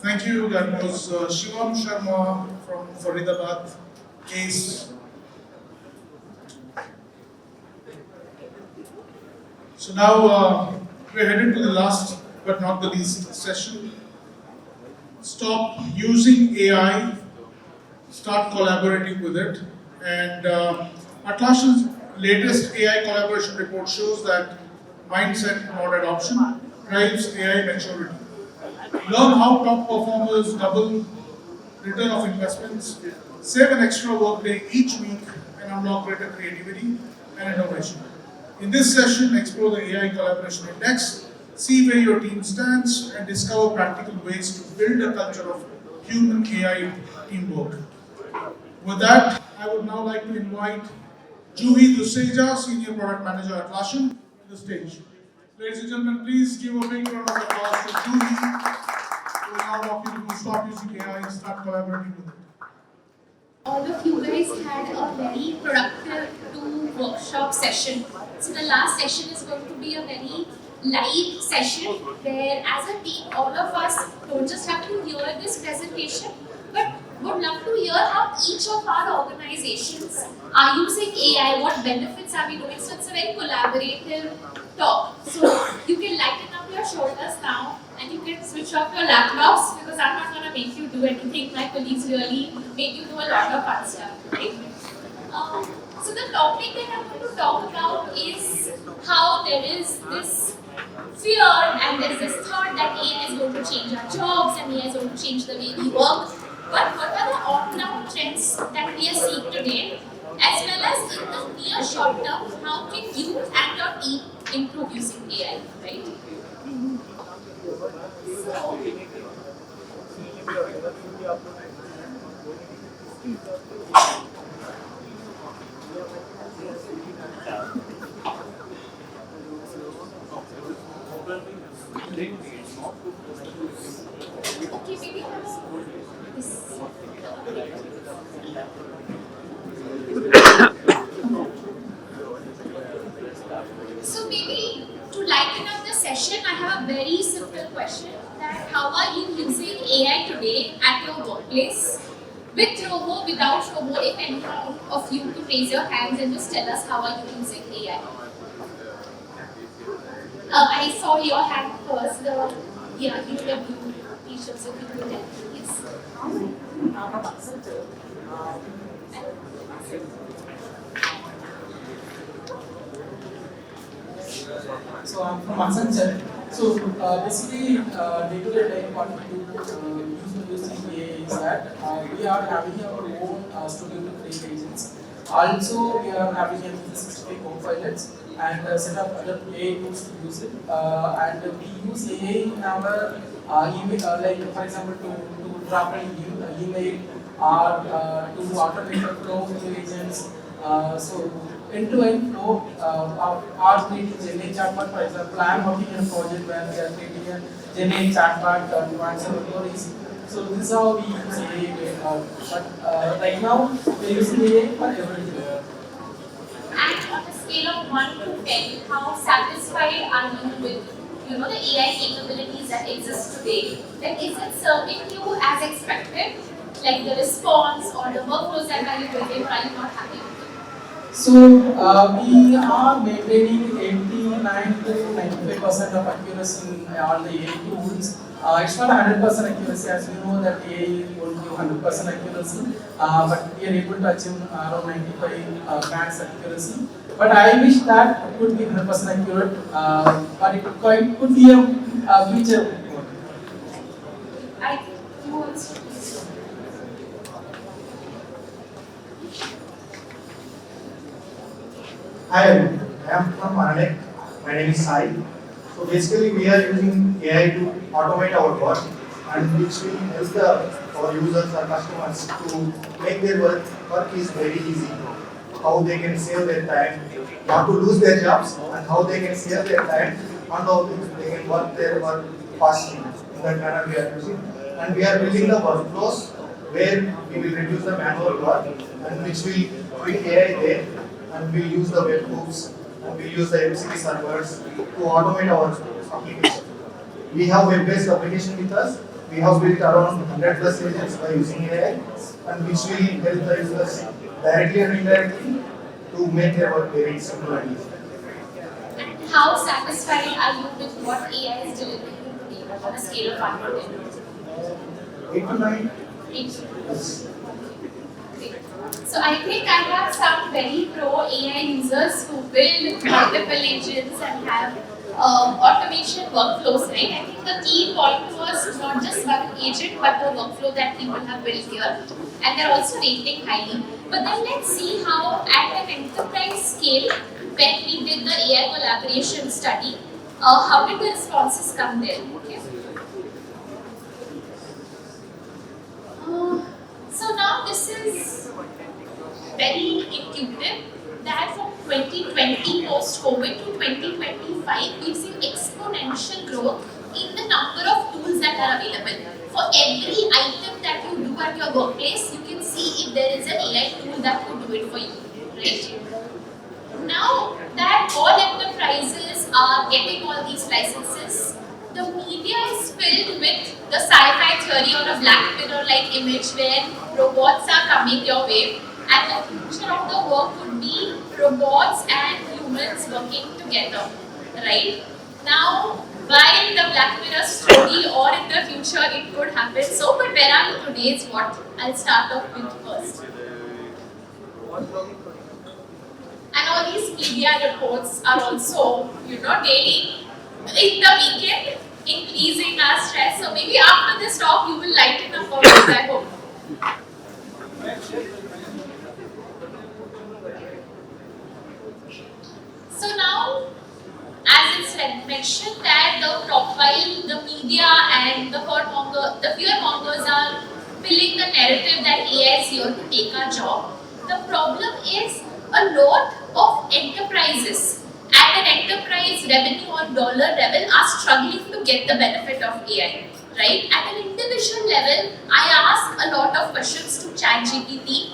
Thank you. That was Shivam Sharma from Faridabad case. So now we're headed to the last but not the least session. Stop using AI, start collaborating with it. And Atlassian's latest AI collaboration report shows that mindset, not adoption, drives AI maturity. Learn how top performers double return of investments, save an extra workday each week, and unlock greater creativity and innovation. In this session, explore the AI Collaboration Index, see where your team stands, and discover practical ways to build a culture of human AI teamwork. With that, I would now like to invite Juhi Duseja, Senior Product Manager at Atlassian, to the stage. Ladies and gentlemen, please give a big round of applause for Juhi, who will now walk you through stop using AI and start collaborating with it. All of you guys had a very productive workshop session. So the last session is going to be a very live session where as a team all of us don't just have to hear this presentation but would love to hear how each of our organizations are using AI, what benefits are we doing. So it's a very collaborative talk. So you can lighten up your shoulders now and you can switch off your laptops because I'm not going to make you do anything. My colleagues really made you do a lot of fun stuff, right? So the topic that I'm going to talk about is how there is this fear and there is this thought that AI is going to change our jobs and AI is going to change the way we work. But what are the on-ground trends that we are seeing today, as well as in the near short term, how can you and your team improve using AI, right? Okay, maybe this. So maybe to lighten up the session, I have a very simple question that how are you using AI today at your workplace? With Rovo, without Rovo, if any of you could raise your hands and just tell us how are you using AI? I saw your hand first. You have blue t-shirts, if you could tell, yes. So I'm from Accenture. So basically, day-to-day life, what we do using AI is that we are having our own studio to create agents. Also, we are having a 365 co-pilots and a set of other AI tools to use it. And we use AI in our email, like for example, to draft an email or to automate the flow of agents. So end-to-end flow are creating GenAI chatbot. For example, I am working in a project where we are creating a GenAI chatbot to answer queries. So this is how we use AI. But right now, we are using AI for everything. And on a scale of 1 to 10, how satisfied are you with the AI capabilities that exist today? Like, is it serving you as expected? Like the response or the workflows that are you building, or are you not happy with it? So we are maintaining 89 to 95% of accuracy in all the AI tools. It's not 100% accuracy, as we know that AI won't give 100% accuracy, but we are able to achieve around 95 max accuracy. But I wish that it could be 100% accurate, but it could be a future. I think you also. Hi, I am from Mananek. My name is Sai. So basically, we are using AI to automate our work, and which will help our users or customers to make their work is very easy. How they can save their time, not to lose their jobs, and how they can save their time, and how they can work their work fastly. In that manner, we are using, and we are building the workflows where we will reduce the manual work, and which will bring AI there. And we use the webhooks and we use the MCP servers to automate our application. We have web-based application with us, we have built around 100 plus agents by using AI, and which will help the users directly and indirectly to make their work very simple and easy. And how satisfied are you with what AI is delivering today on a scale of 1 to 10? 8 to 9. 8. Yes. So I think I have some very pro AI users who build multiple agents and have automation workflows, right? I think the key point was not just one agent but the workflow that people have built here, and they're also rating highly. But then let's see how at an enterprise scale, when we did the AI collaboration study, how did the responses come there? Okay. So now this is very intuitive that from 2020 post-COVID to 2025, we've seen exponential growth in the number of tools that are available. For every item that you do at your workplace, you can see if there is an AI tool that could do it for you, right? Now that all enterprises are getting all these licenses, the media is filled with the sci-fi theory or a Black Mirror-like image where robots are coming your way, and the future of the work would be robots and humans working together, right? Now, while the Black Mirror story or in the future it could happen, so but where are we today is what I'll start off with first. And all these media reports are also, daily in the weekend increasing our stress. So maybe after this talk you will lighten up a bit, I hope. So now, as it's mentioned that while the media and the fearmongers are filling the narrative that AI is here to take our job, the problem is a lot of enterprises at an enterprise revenue or dollar level are struggling to get the benefit of AI. Right? At an individual level, I ask a lot of questions to ChatGPT.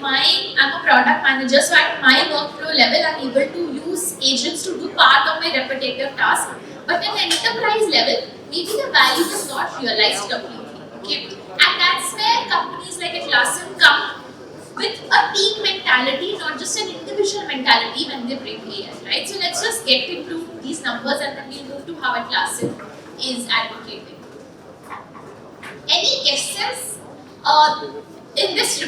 I'm a product manager, so at my workflow level, I'm able to use agents to do part of my repetitive task. But at an enterprise level, maybe the value is not realized completely. Okay? And that's where companies like Atlassian come with a team mentality, not just an individual mentality when they bring AI. Right? So let's just get into these numbers and then we'll move to how Atlassian is advocating. Any guesses? In this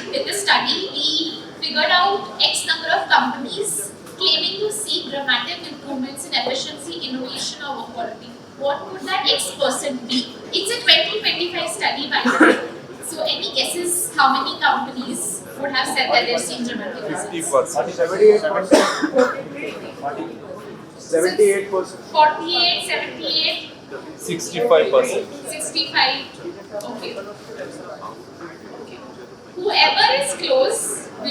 study, we figured out X number of companies claiming to see dramatic improvements in efficiency, innovation, or work quality. What could that X% be? It's a 2025 study, by the way. So, any guesses how many companies would have said that they've seen dramatic results? 78%. 48, 78. 65%. 65. Okay. Whoever is close will,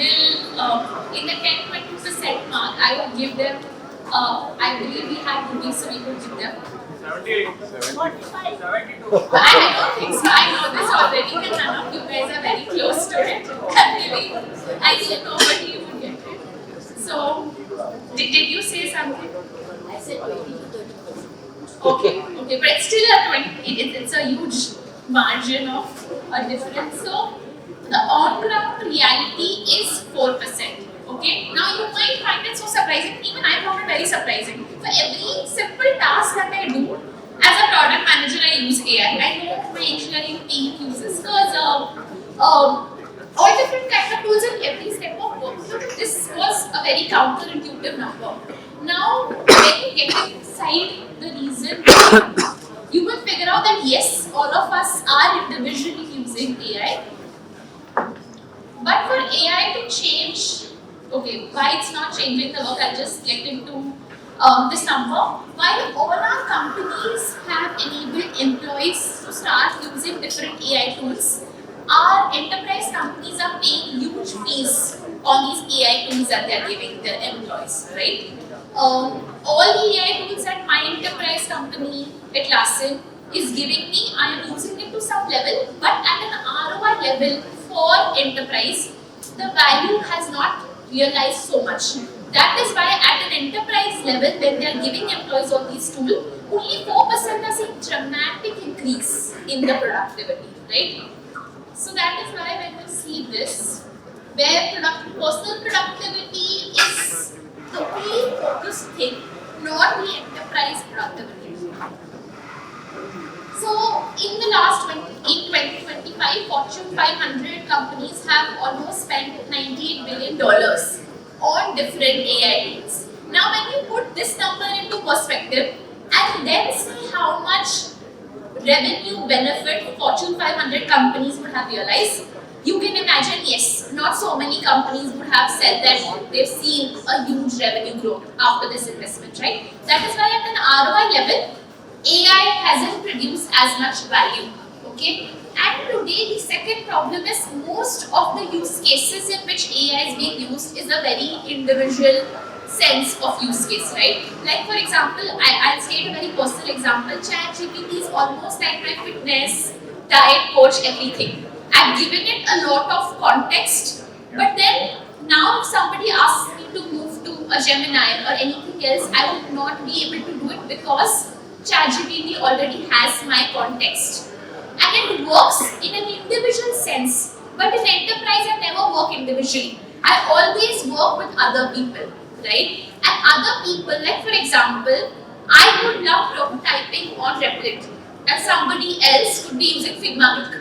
in the 10-20% mark, I would give them, I believe we have Ruby, so we would give them 78. 45. But I don't think so. I know this already, and none of you guys are very close to it. Maybe I think nobody would get it. So, did you say something? I said 20 to 30%. Okay, but it's still a 20. It's a huge margin of a difference. So, the on-ground reality is 4%. Okay, now you might find it so surprising. Even I found it very surprising. For every simple task that I do, as a product manager, I use AI. I know my engineering team uses because all different kinds of tools in every step of work. So this was a very counterintuitive number. Now, when you get inside the reason, you will figure out that yes, all of us are individually using AI. But for AI to change, okay, why it's not changing the work, I'll just get into this number. While all our companies have enabled employees to start using different AI tools, our enterprise companies are paying huge fees on these AI tools that they are giving their employees, right? All the AI tools that my enterprise company, Atlassian, is giving me, I am using it to some level, but at an ROI level for enterprise, the value has not realized so much. That is why at an enterprise level, when they are giving employees all these tools, only 4% are seeing dramatic increase in the productivity, right? So that is why when you see this, where personal productivity is the only focused thing, not the enterprise productivity. So in the last 2025, Fortune 500 companies have almost spent $98 billion on different AI tools. Now when you put this number into perspective and then see how much revenue benefit Fortune 500 companies would have realized, you can imagine, yes, not so many companies would have said that they've seen a huge revenue growth after this investment, right? That is why at an ROI level, AI hasn't produced as much value, okay? And today the second problem is most of the use cases in which AI is being used is a very individual sense of use case, right? Like for example, I'll state a very personal example. ChatGPT is almost like my fitness, diet coach, everything. I've given it a lot of context, but then now if somebody asks me to move to a Gemini or anything else, I would not be able to do it because ChatGPT already has my context. And it works in an individual sense, but in enterprise I never work individually. I always work with other people, right? And other people, like for example, I would love prototyping on Replit and somebody else could be using Figma.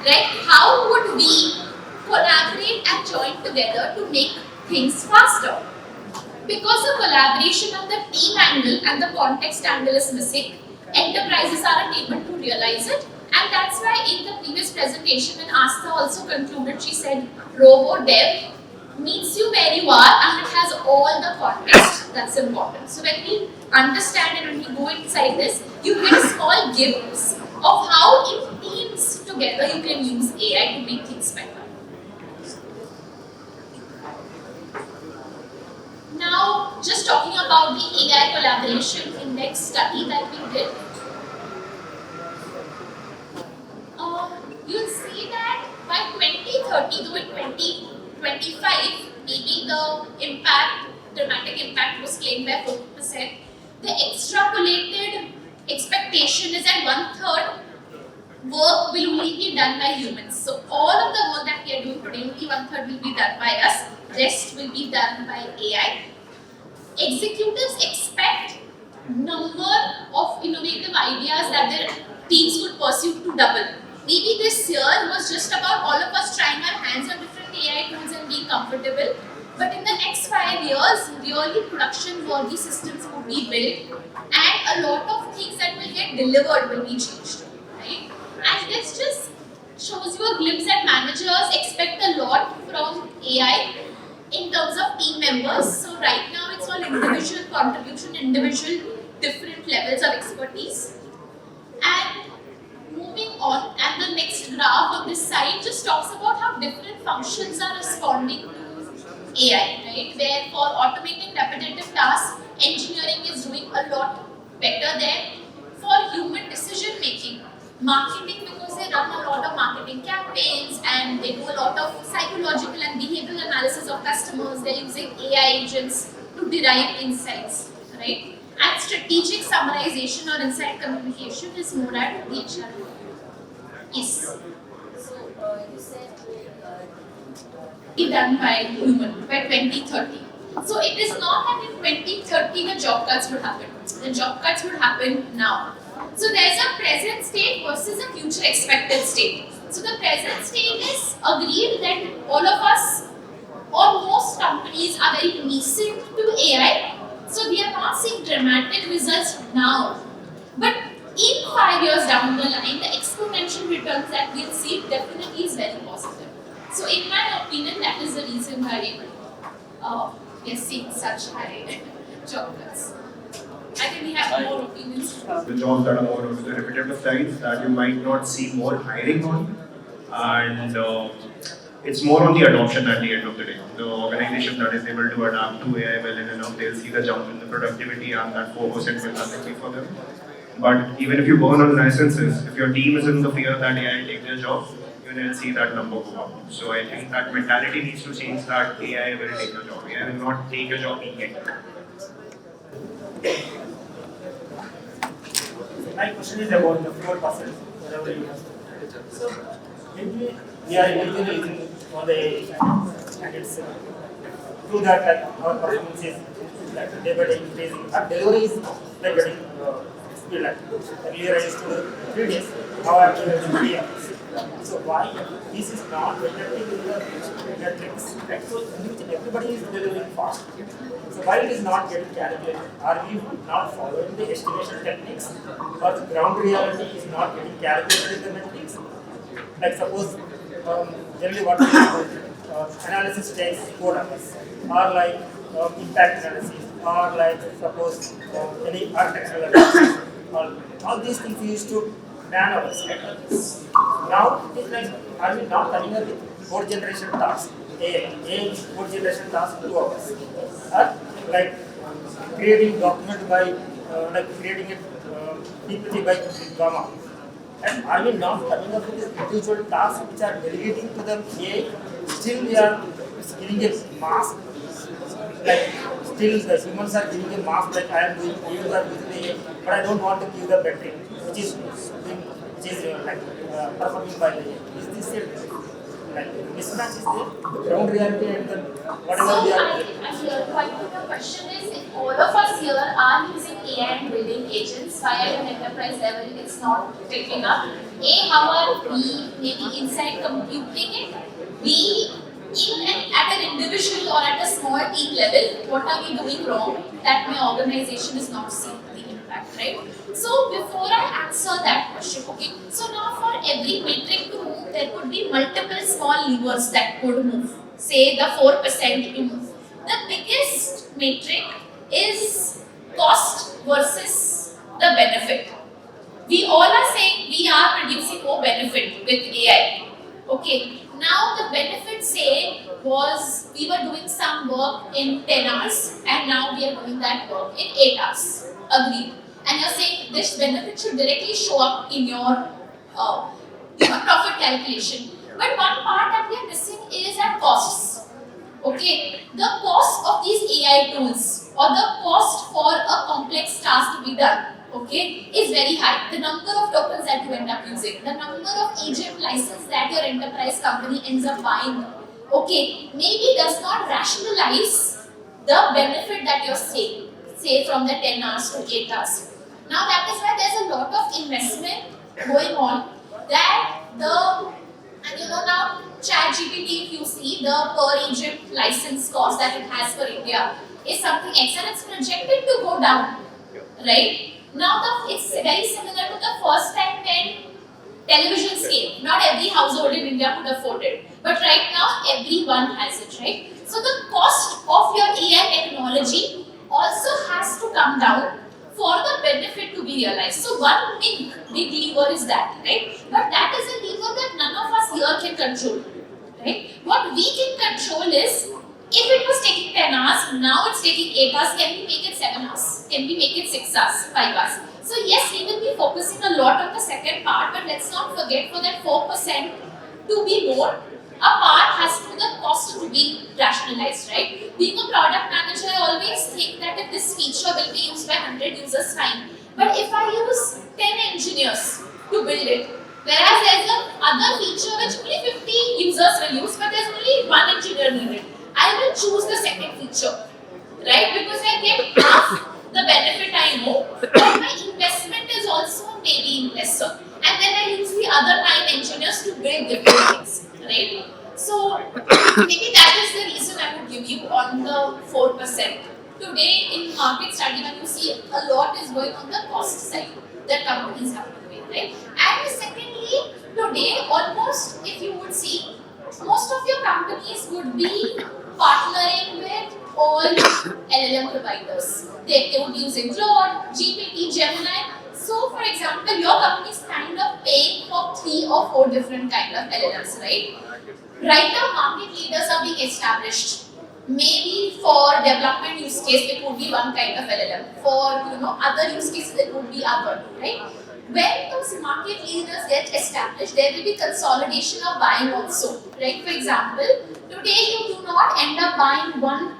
Right? How would we collaborate and join together to make things faster? Because the collaboration on the team angle and the context angle is missing, enterprises aren't able to realize it. And that's why in the previous presentation, when Asta also concluded, she said, Rovo Dev meets you where you are and it has all the context that's important. So when we understand and when we go inside this, you get small gifts of how in teams together you can use AI to make things better. Now, just talking about the AI collaboration index study that we did, you'll see that by 2030, though in 2025, maybe the dramatic impact was claimed by 40%, the extrapolated expectation is that 1/3 work will only be done by humans. So all of the work that we are doing today, only 1/3 will be done by us, rest will be done by AI. Executives expect number of innovative ideas that their teams could pursue to double. Maybe this year was just about all of us trying our hands on different AI tools and being comfortable. But in the next 5 years, really production-worthy systems will be built and a lot of things that will get delivered will be changed, right? And this just shows you a glimpse that managers expect a lot from AI in terms of team members. So right now it's all individual contribution, individual different levels of expertise. And moving on, and the next graph on this side just talks about how different functions are responding to AI, right? Where for automating repetitive tasks, engineering is doing a lot better there. For human decision making, marketing, because they run a lot of marketing campaigns and they do a lot of psychological and behavioral analysis of customers, they're using AI agents to derive insights, right? And strategic summarization or insight communication is more at the HR. Yes. So you said Be done by human by 2030. So it is not that in 2030 the job cuts would happen. The job cuts would happen now. So there's a present state versus a future expected state. So the present state is agreed that all of us or most companies are very nascent to AI. So we are not seeing dramatic results now. But in 5 years down the line, the exponential returns that we'll see definitely is very positive. So in my opinion, that is the reason why we are seeing such high job cuts. I think we have more opinions. The jobs that are more of the repetitive types that you might not see more hiring on, and it's more on the adoption at the end of the day. The organization that is able to adapt to AI well enough, they'll see the jump in the productivity, and that 4% will happen for them. But even if you burn on licenses, if your team is in the fear that AI will take their job, you then they'll see that number go up. So I think that mentality needs to change, that AI will take your job. AI will not take your job yet. My question is about the 4%, whatever you have. So, maybe we are individually using all the AI and it's true that like our performance is like day by day increasing. Our delivery is like getting speed like earlier I used to do 3 days, now I'm doing 3 hours. So why this is not reflecting in the metrics? Right? So everybody is delivering fast. So why it is not getting calculated? Are we not following the estimation techniques, or the ground reality is not getting calculated in the metrics? Like suppose generally what we do, analysis takes 4 hours, or like impact analysis, or like suppose any architectural analysis, all these things we used to man hours. Now it is like, are we not coming up with code generation tasks? A code generation task 2 hours, or like creating document by like creating a PPT by gamma. And are we not coming up with individual tasks which are delegating to the AI? Still we are giving a mask, like still the humans are giving a mask like I am doing, you are using the AI, but I don't want to give the battery, which is performing by the AI. Is this a like mismatch is there? Ground reality and the whatever we are. I'm here. Point to the question is, if all of us here are using AI and building agents, why at an enterprise level it's not picking up? A, how are we maybe inside computing it? B, at an individual or at a small team level, what are we doing wrong that my organization is not seeing the impact, right? So before I answer that question, okay, so now for every metric to move, there could be multiple small levers that could move. Say the 4% to move. The biggest metric is cost versus the benefit. We all are saying we are producing more benefit with AI. Okay, now the benefit say was we were doing some work in 10 hours and now we are doing that work in 8 hours. Agreed. And you're saying this benefit should directly show up in your profit calculation. But one part that we are missing is at costs. Okay, the cost of these AI tools or the cost for a complex task to be done, okay, is very high. The number of tokens that you end up using, the number of agent license that your enterprise company ends up buying, okay, maybe does not rationalize the benefit that you're saying, say from the 10 hours to 8 hours. Now that is why there's a lot of investment going on that and you know now ChatGPT, if you see the per agent license cost that it has for India is something X and it's projected to go down, right? Now it's very similar to the first time when televisions came. Not every household in India could afford it, but right now everyone has it, right? So the cost of your AI technology also has to come down for the benefit to be realized. So one big lever is that, right? But that is a lever that none of us here can control, right? What we can control is, if it was taking 10 hours, now it's taking 8 hours, can we make it 7 hours? Can we make it 6 hours, 5 hours? So yes, we will be focusing a lot on the second part, but let's not forget for that 4% to be more, a part has to the cost to be rationalized, right? Being a product manager, I always think that if this feature will be used by 100 users, fine. But if I use 10 engineers to build it, whereas there's another feature which only 50 users will use, but there's only 1 engineer needed, I will choose the second feature, right? Because I get half the benefit I know, but my investment is also maybe lesser. And then I use the other 9 engineers to build different things, right? So maybe that is the reason I would give you on the 4%. Today in market study, when you see a lot is going on the cost side that companies have to pay, right? And secondly, today almost, if you would see, most of your companies would be partnering with all LLM providers. They would be using Claude, GPT, Gemini. So, for example, your company is kind of paying for 3 or 4 different kind of LLMs, right? Right now, market leaders are being established. Maybe for development use case, it would be one kind of LLM. For other use cases, it would be other, right? When those market leaders get established, there will be consolidation of buying also, right? For example, today you do not end up buying one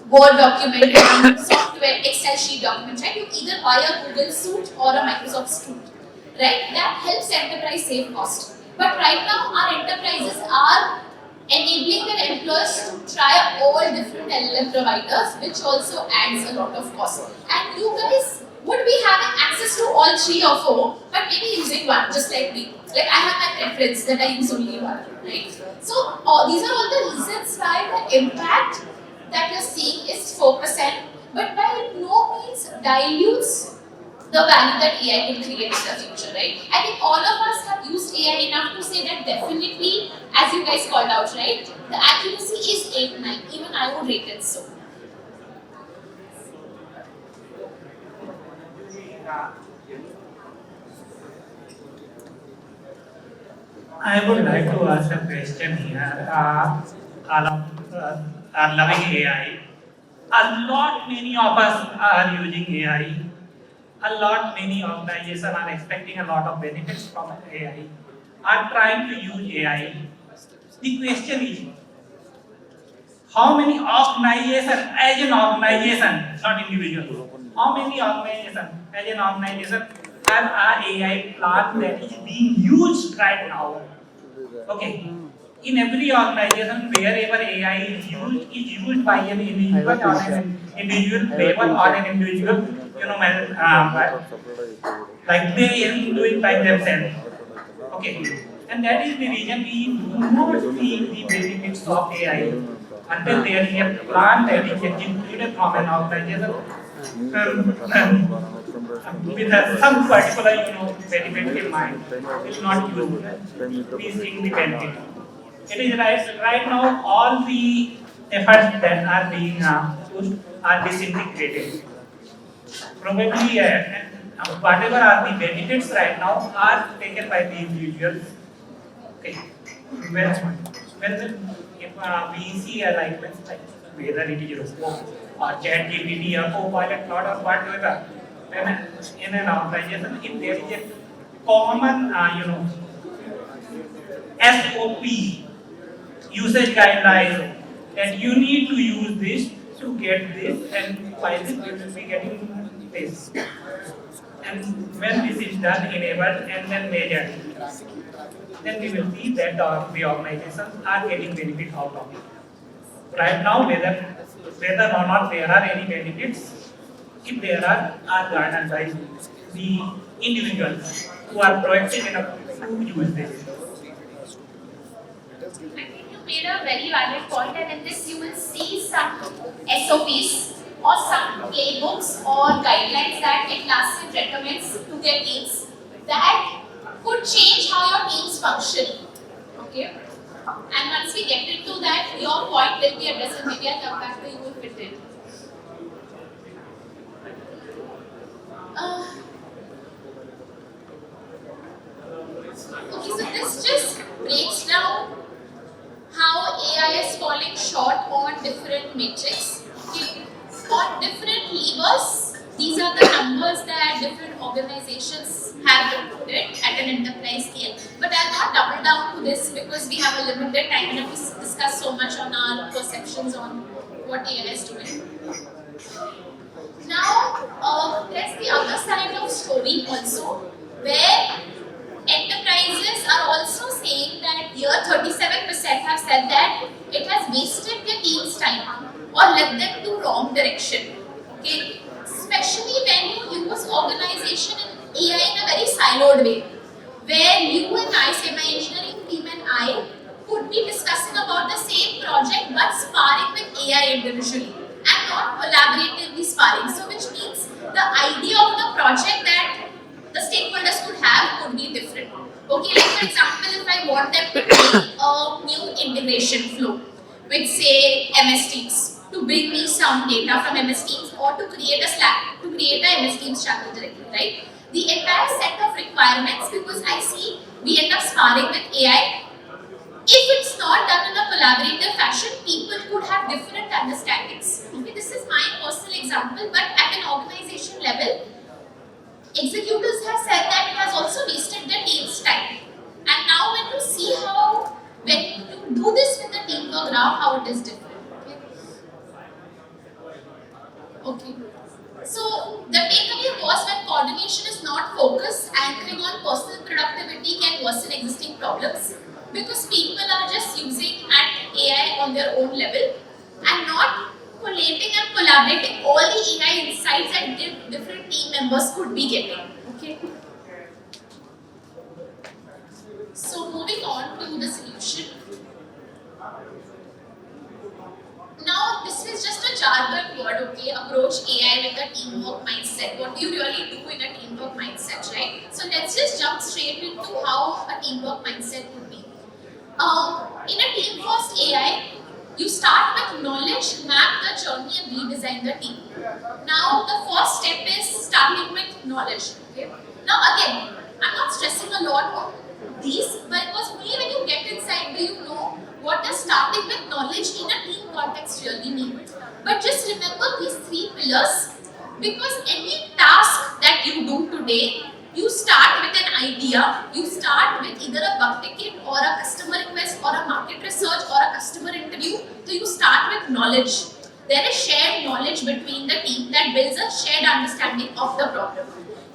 Word document, one software, Excel sheet document, right? You either buy a Google suite or a Microsoft suite, right? That helps enterprise save cost. But right now, our enterprises are enabling their employees to try all different LLM providers, which also adds a lot of cost. And you guys would be having access to all three or four, but maybe using one, just like me. Like I have my preference that I use only one, right? So these are all the reasons why the impact that you're seeing is 4%, but by no means dilutes the value that AI can create in the future, right? I think all of us have used AI enough to say that definitely, as you guys called out, right? The accuracy is 8, 9. Even I would rate it so. I would like to ask a question here. Are loving AI. Many of us are using AI. Many organizations are expecting a lot of benefits from AI. Are trying to use AI. The question is, how many organizations as an organization, not individual, how many organizations as an organization have an AI plan that is being used right now? Okay. In every organization, wherever AI is used by an individual on an individual level or an individual, like they are doing by themselves. Okay. And that is the reason we do not see the benefits of AI until there is a plan that is executed from an organization with some particular benefit in mind. It's not used. We seeing the benefit. It is right now all the efforts that are being used are disintegrated. Probably whatever are the benefits right now are taken by the individuals. Okay. When if we see a like whether it is Rovo or ChatGPT or Copilot Cloud or whatever, then in an organization, if there is a common SOP usage guidelines that you need to use this to get this, and by this you will be getting this. And when this is done, enabled and then measured, then we will see that the organizations are getting benefit out of it. Right now, whether or not there are any benefits, if there are garnered by the individuals who are proactive enough to use this. I think you made a very valid point, and in this you will see some SOPs or some playbooks or guidelines that Atlassian recommends to their teams that could change how your teams function. Okay? And once we get into that, your point will be addressed, and maybe I'll come back to you if it did. Okay, so this just breaks down how AI is falling short on different metrics. Okay. On different levers, these are the numbers that different organizations have reported at an enterprise scale. But I'll not double down to this because we have a limited time and we discuss so much on our perceptions on what AI is doing. Now, there's the other side of story also, where enterprises are also saying that here 37% have said that it has wasted their team's time or led them to wrong direction. Okay, especially when you use organization and AI in a very siloed way, where you and I, say my engineering team and I, could be discussing about the same project but sparring with AI individually and not collaboratively sparring. So, which means the idea of the project that the stakeholders could have could be different. Okay, like for example, if I want them to create a new integration flow with say MS Teams to bring me some data from MS Teams or to create a Slack, to create a MS Teams channel directly, right? The entire set of requirements, because I see we end up sparring with AI, if it's not done in a collaborative fashion, people could have different understandings. Okay, this is my personal example, but at an organization level, executives have said that it has also wasted the team's time. And now when you see how, when you do this with the teamwork graph, how it is different. Okay. So the takeaway was when coordination is not focused, anchoring on personal productivity can worsen existing problems because people are just using AI on their own level and not collating and collaborating all the AI insights that different team members could be getting. Okay. So moving on to the solution. Now this is just a jargon word, okay? Approach AI with a teamwork mindset. What do you really do in a teamwork mindset, right? So let's just jump straight into how a teamwork mindset would be. In a team-first AI, you start with knowledge, map the journey, and redesign the team. Now the first step is starting with knowledge. Okay. Now again, I'm not stressing a lot on these because only when you get inside do you know what does starting with knowledge in a team context really mean. But just remember these three pillars because any task that you do today, you start with an idea, you start with either a bug ticket or a customer request or a market research or a customer interview. So you start with knowledge. There is shared knowledge between the team that builds a shared understanding of the problem.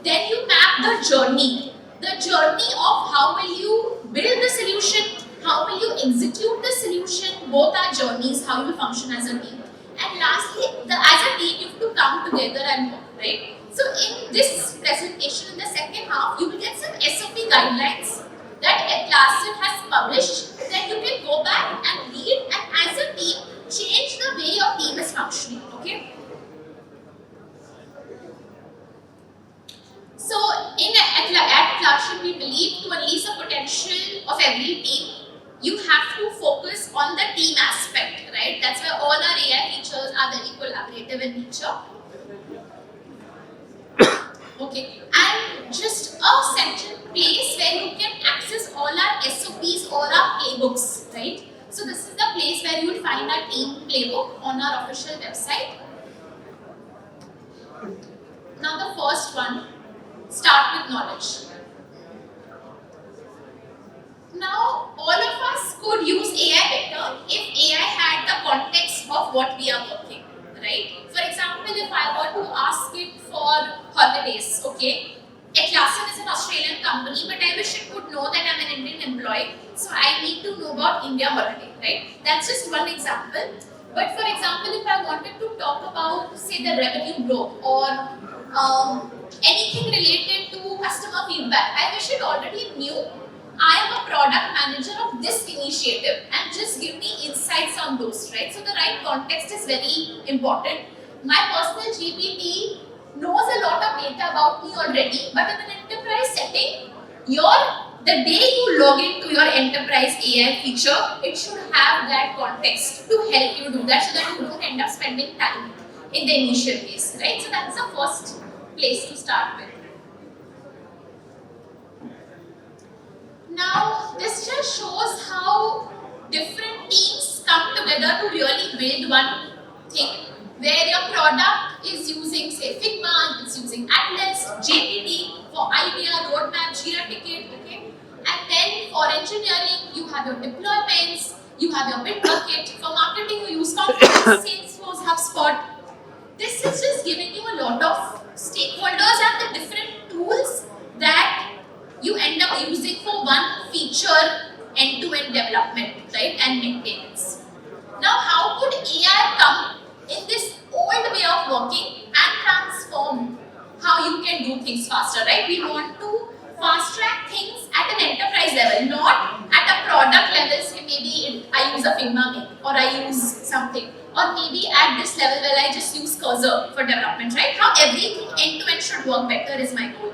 Then you map the journey of how will you build the solution, how will you execute the solution, both are journeys, how you will function as a team. And lastly, as a team, you have to come together and work, right? So in this presentation, in the second half, you will get some SOP guidelines that Atlassian has published that you can go back and read and as a team, change the way your team is functioning, okay? So at Atlassian, we believe to unleash the potential of every team, you have to focus on the team aspect, right? That's why all our AI features are very collaborative in nature. Okay, and just a central place where you can access all our SOPs or our playbooks, right? So this is the place where you will find our team playbook on our official website. Now the first one, start with knowledge. Now, all of us could use AI better if AI had the context of what we are working, right? For example, if I were to ask it for holidays, okay? Atlassian is an Australian company, but I wish it could know that I'm an Indian employee, so I need to know about India holiday, right? That's just one example. But for example, if I wanted to talk about, say, the revenue growth or anything related to customer feedback, I wish it already knew I am a product manager of this initiative and just give me insights on those, right? So the right context is very important. My personal GPT knows a lot of data about me already, but in an enterprise setting, the day you log into your enterprise AI feature, it should have that context to help you do that so that you don't end up spending time in the initial phase, right? So that's the first place to start with. Now, this just shows how different teams come together to really build one thing, where your product is using, say, Figma, it's using Atlas, JPD for idea, roadmap, Jira ticket, okay? And then for engineering, you have your deployments, you have your Bitbucket. For marketing, you use Confluence, Salesforce, HubSpot. This is just giving you a lot of stakeholders and the different tools that you end up using for one feature end-to-end development, right, and maintenance. Now, how could AI come in this old way of working and transform how you can do things faster, right? We want to fast-track things at an enterprise level, not at a product level. Say maybe I use a Figma Make or I use something, or maybe at this level where I just use Cursor for development, right? How everything end-to-end should work better is my goal.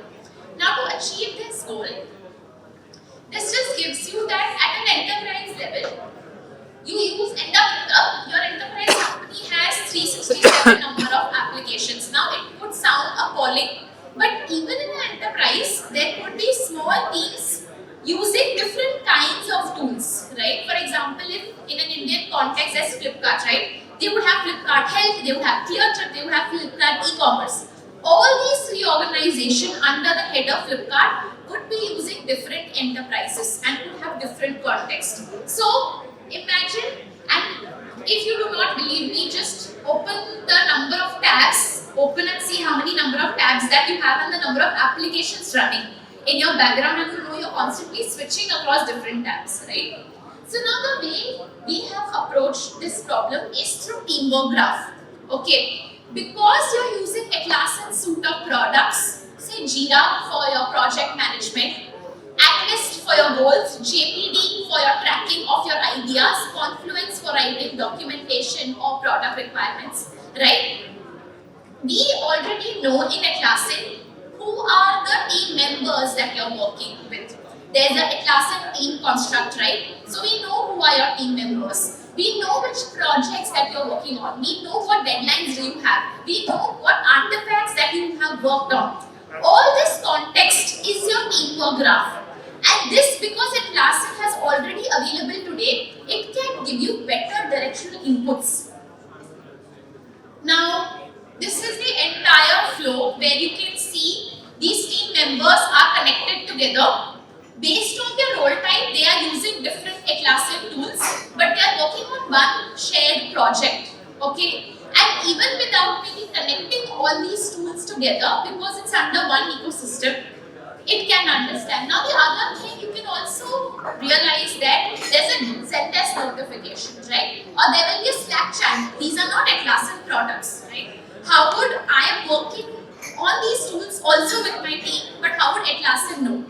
Now, to achieve this goal, this just gives you that at an enterprise level, your enterprise company has 367 number of applications. Now, it could sound appalling, but even in an enterprise, there could be small teams using different kinds of tools, right? For they would have ClearTrip, they would have Flipkart e-commerce. All these three organizations under the head of Flipkart could be using different enterprises and could have different context. So imagine, and if you do not believe me, just open the number of tabs, open and see how many number of tabs that you have and the number of applications running in your background, and you know you're constantly switching across different tabs, right? So now the way we have approached this problem is through teamwork graph. Okay, because you're using Atlassian suite of products, say Jira for your project management, Atlas for your goals, JPD for your tracking of your ideas, Confluence for writing documentation or product requirements, right? We already know in Atlassian who are the team members that you're working with. There's an Atlassian team construct, right? So we know who are your team members. We know which projects that you're working on. We know what deadlines do you have. We know what artifacts that you have worked on. All this context is your teamwork graph. And this, because Atlassian has already available today, it can give you better directional inputs. Now, this is the entire flow where you can see these team members are connected together. Based on their role type, they are using different Atlassian tools, but they are working on one shared project. Okay, and even without maybe connecting all these tools together, because it's under one ecosystem, it can understand. Now the other thing, you can also realize that there's a Zendesk notification, right? Or there will be a Slack channel. These are not Atlassian products, right? How would I am working on these tools also with my team, but how would Atlassian know?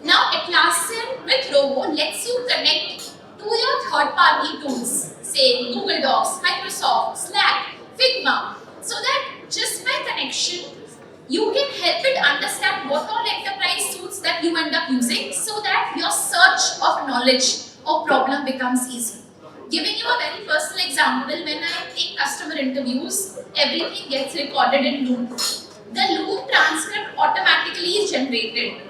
Now Atlassian with Rovo lets you connect to your third-party tools, say Google Docs, Microsoft, Slack, Figma, so that just by connection, you can help it understand what all enterprise tools that you end up using, so that your search of knowledge or problem becomes easy. Giving you a very personal example, when I take customer interviews, everything gets recorded in Loom. The Loom transcript automatically is generated.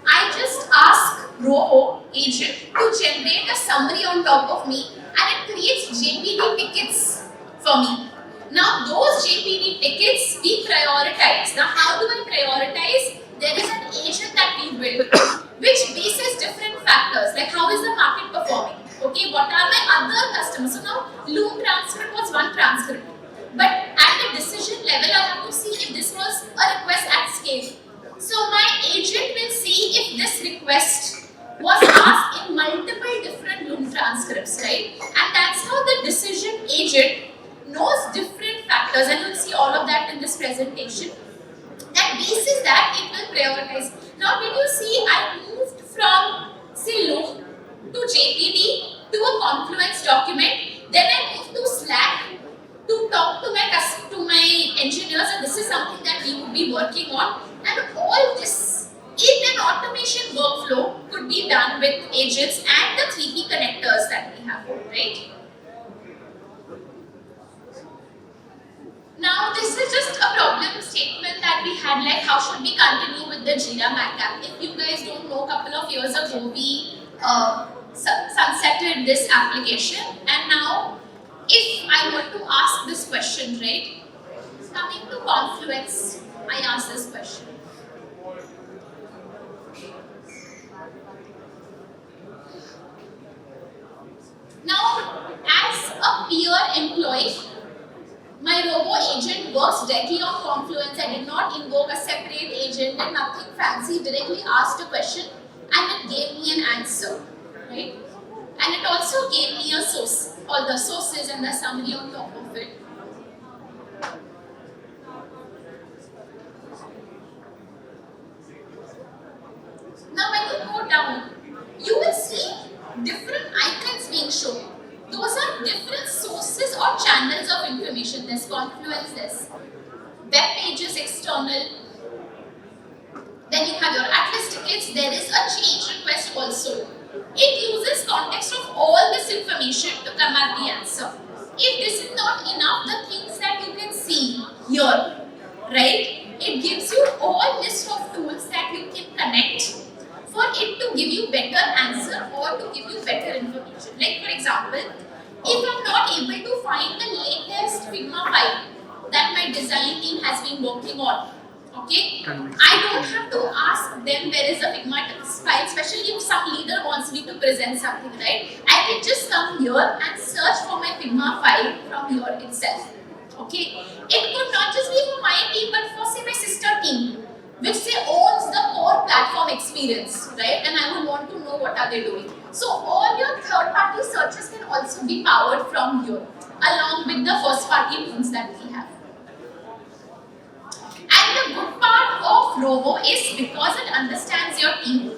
I just ask Rovo agent to generate a summary on top of me, and it creates JPD tickets for me. Now those JPD tickets we prioritize. Now how do I prioritize? There is an agent that we build which bases different factors, like how is the market performing? Okay, what are my other customers? So now Loom transcript was one transcript, but at the decision level I have to see if this was a request at scale. So my agent will see if this request was asked in multiple different Loom transcripts, right? And that's how the decision agent knows different factors, and you'll see all of that in this presentation. And basis that, it will prioritize. Now did you see I moved from say Loom to JPD to a Confluence document, then I moved to Slack to talk to my engineers, and this is something that we would be working on. And all this in an automation workflow could be done with agents and the 3P connectors that we have, right? Now this is just a problem statement that we had, like how should we continue with the Jira Mac app. If you guys don't know, a couple of years ago we sunsetted this application, and now if I were to ask this question, right, coming to Confluence, I ask this question. Now, as a peer employee, my Rovo agent works directly on Confluence. I did not invoke a separate agent and nothing fancy. Directly asked a question and it gave me an answer, right? And it also gave me a source, all the sources and the summary on top of it. Now when you go down, you will see different icons being shown. Those are different sources or channels of information. There's Confluence, there's web pages external. Then you have your Atlas tickets. There is a change request also. It uses context of all this information to come at the answer. If this is not enough, the things that you can see here, right? It gives you all list of tools that you can connect for it to give you better answer or to give you better information. Like for example, if I'm not able to find the latest Figma file, that my design team has been working on. Okay, I don't have to ask them where is the Figma file, especially if some leader wants me to present something, right? I can just come here and search for my Figma file from here itself. Okay, it could not just be for my team, but for say my sister team, which say owns the core platform experience, right? And I would want to know what are they doing. So all your third-party searches can also be powered from here, along with the first-party tools that we have. And the good part of Rovo is because it understands your team,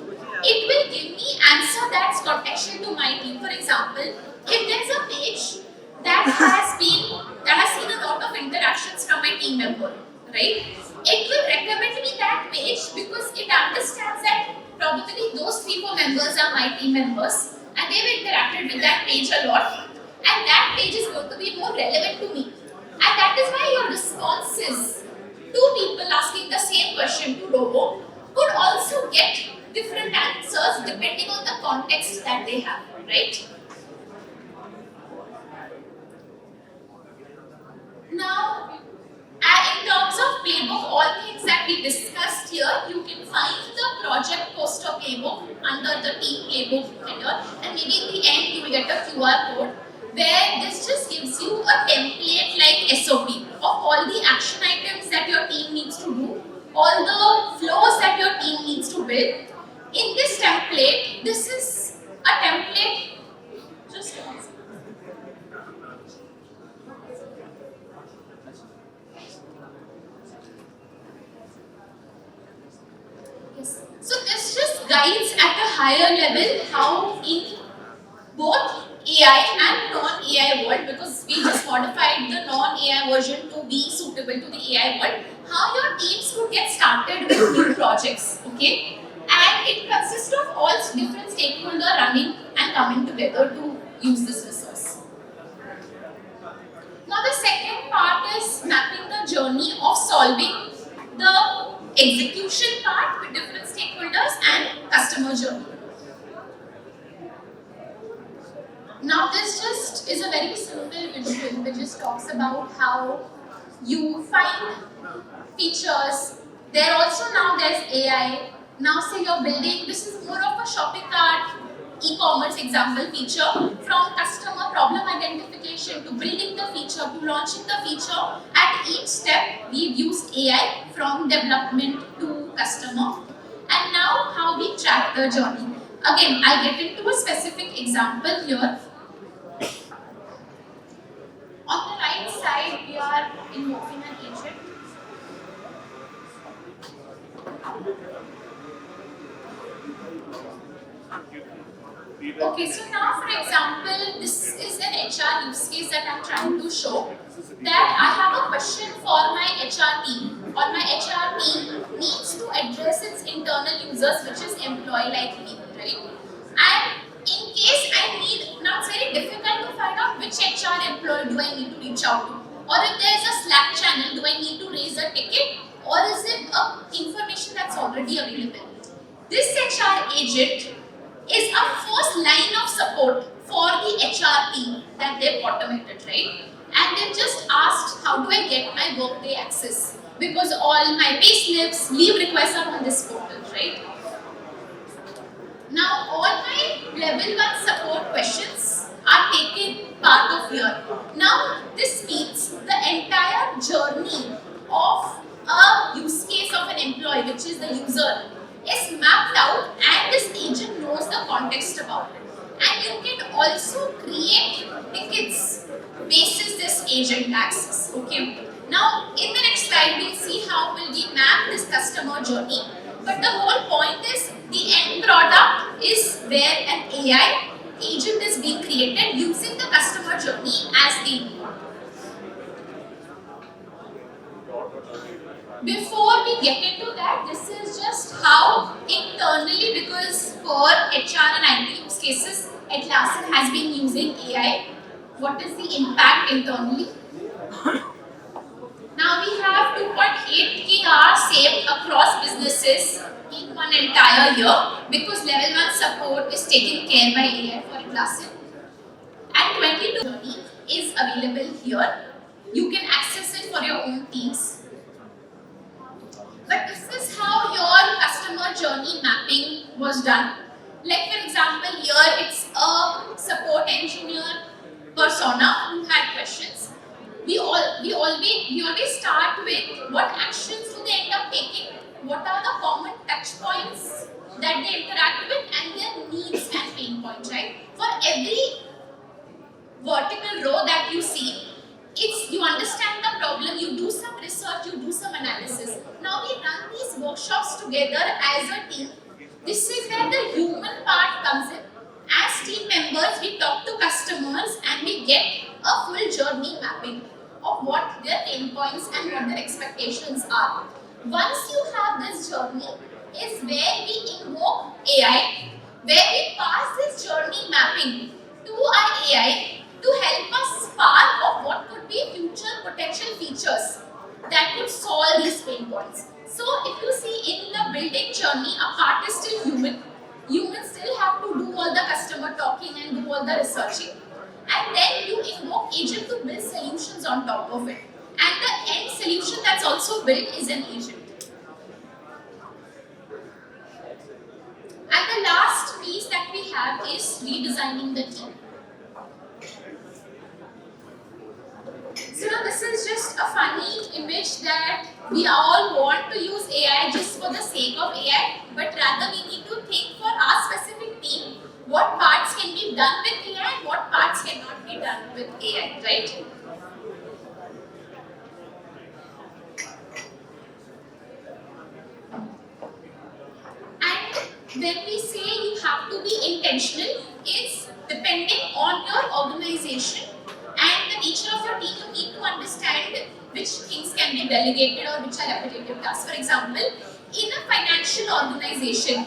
it will give me answer that's contextual to my team. For example, if there's a page that has seen a lot of interactions from my team member, right? It will recommend me that page because it understands that probably those 3-4 members are my team members and they've interacted with that page a lot, and that page is going to be more relevant to me. And that is why your responses to people asking the same question to Rovo could also get different answers depending on the context that they have, right? Now, in terms of playbook, all things that we discussed here, you can find the project poster playbook under the team playbook header, and maybe in the end you will get a QR code where this just gives you a template like SOP of all the action items that your team needs to do, all the flows that your team needs to build. In this template, this is a template, just one second. Yes. So this just guides at a higher level how in both AI and non-AI world, because we just modified the non-AI version to be suitable to the AI world, how your teams could get started with new projects, okay? And it consists of all different stakeholders running and coming together to use this resource. Now the second part is mapping the journey of solving the execution part with different stakeholders and customer journey. Now this just is a very simple visual which just talks about how you find features. There's AI. Now say you're building, this is more of a shopping cart e-commerce example feature, from customer problem identification to building the feature to launching the feature. At each step we've used AI from development to customer, and now how we track the journey. Again, I'll get into a specific example here. On the right side, we are invoking an agent. Okay, so now for example, this is an HR use case that I'm trying to show, that I have a question for my HR team, or my HR team needs to address its internal users, which is employee like me, right? And in case I need, now it's very difficult to find out which HR employee do I need to reach out to, or if there's a Slack channel, do I need to raise a ticket, or is it information that's already available? This HR agent is a first line of support for the HR team that they've automated, right? And they've just asked, how do I get my workday access? Because all my pay slips, leave requests are on this portal, right? Now all my level 1 support questions are taken part of here. Now this means the entire journey of a use case of an employee, which is the user, is mapped out, and this agent knows the context about it. And you can also create tickets basis this agent access. Okay. Now in the next slide we'll see how will we map this customer journey. But the whole point is the end product is where an AI agent is being created using the customer journey as the input. Before we get into that, this is just how internally, because for HR and IT use cases, Atlassian has been using AI. What is the impact internally? Now we have 2.8k hours saved across businesses in one entire year, because level 1 support is taken care by AI for Atlassian. And 22 journey is available here. You can access it for your own teams. But this is how your customer journey mapping was done. Like for example, here it's a support engineer persona who had questions. We always start with what actions do they end up taking, what are the common touch points that they interact with, and their needs and pain points, right? For every vertical row that you see, it's you understand the problem, you do some research, you do some analysis. Now we run these workshops together as a team. This is where the human part comes in. As team members, we talk to customers and we get a full journey mapping of what their pain points and what their expectations are. Once you have this journey, is where we invoke AI, where we pass this journey mapping to our AI to help us spark of what could be future potential features that could solve these pain points. So if you see in the building journey, a part is still human. Humans still have to do all the customer talking and do all the researching. And then you invoke agent to build solutions on top of it. And the end solution that's also built is an agent. And the last piece that we have is redesigning the team. So now this is just a funny image that we all want to use AI just for the sake of AI, but rather we need to think for our specific team what parts can be done with AI and what parts cannot be done with AI, right? And when we say you have to be intentional, it's depending on your organization and the nature of your team. You need to understand which things can be delegated or which are repetitive tasks. For example, in a financial organization,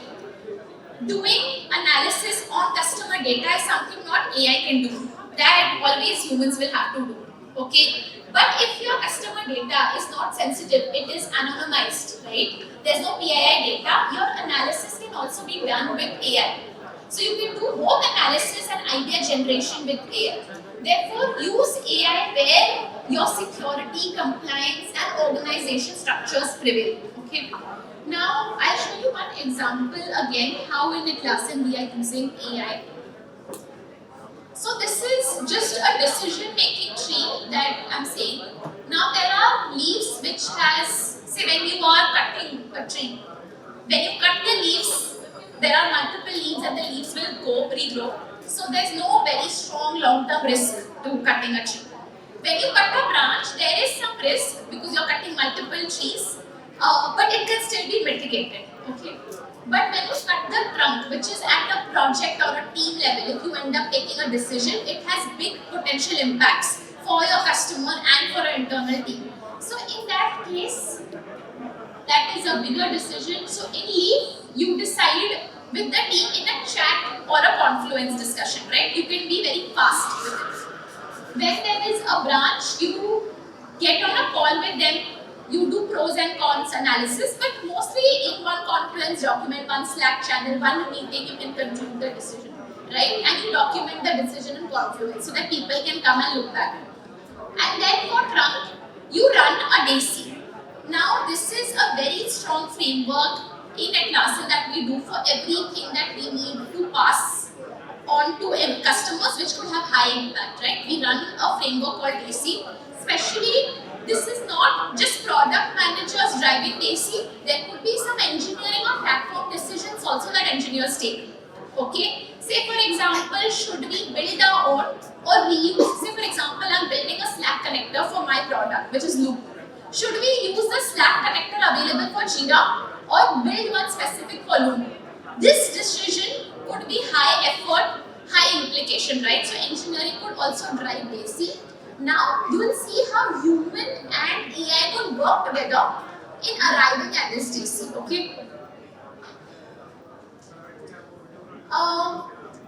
doing analysis on customer data is something not AI can do. That always humans will have to do. Okay? But if your customer data is not sensitive, it is anonymized, right? There's no PII data, your analysis can also be done with AI. So you can do both analysis and idea generation with AI. Therefore, use AI where your security, compliance, and organization structures prevail. Okay. Now, I'll show you one example again how in a class we are using AI. So this is just a decision-making tree that I'm saying. Now there are leaves which has, say when you are cutting a tree, when you cut the leaves, there are multiple leaves and the leaves will go regrow. So there's no very strong long-term risk to cutting a tree. When you cut a branch, there is some risk because you're cutting multiple trees, but it can still be mitigated. Okay. But when you cut the trunk, which is at a project or a team level, if you end up taking a decision, it has big potential impacts for your customer and for your internal team. So in that case, that is a bigger decision. So in leave, you decide with the team in a chat or a confluence discussion, right? You can be very fast with it. When there is a branch, you get on a call with them, you do pros and cons analysis, but mostly in one confluence document, one Slack channel, one meeting, you can conclude the decision, right? And you document the decision in confluence so that people can come and look back. And then for trunk, you run a DAISY. Now this is a very strong framework in Atlassian that we do for everything that we need to pass on to customers which could have high impact, right? We run a framework called DAISY. Especially, this is not just product managers driving DAISY. There could be some engineering or platform decisions also that engineers take. Okay? Say for example, should we build our own or reuse? Say for example, I'm building a Slack connector for my product, which is Loop. Should we use the Slack connector available for Jira or build one specific for Loop? This decision could be high effort, high implication, right? So engineering could also drive DAISY. Now you will see how human and AI could work together in arriving at this DAISY. Okay.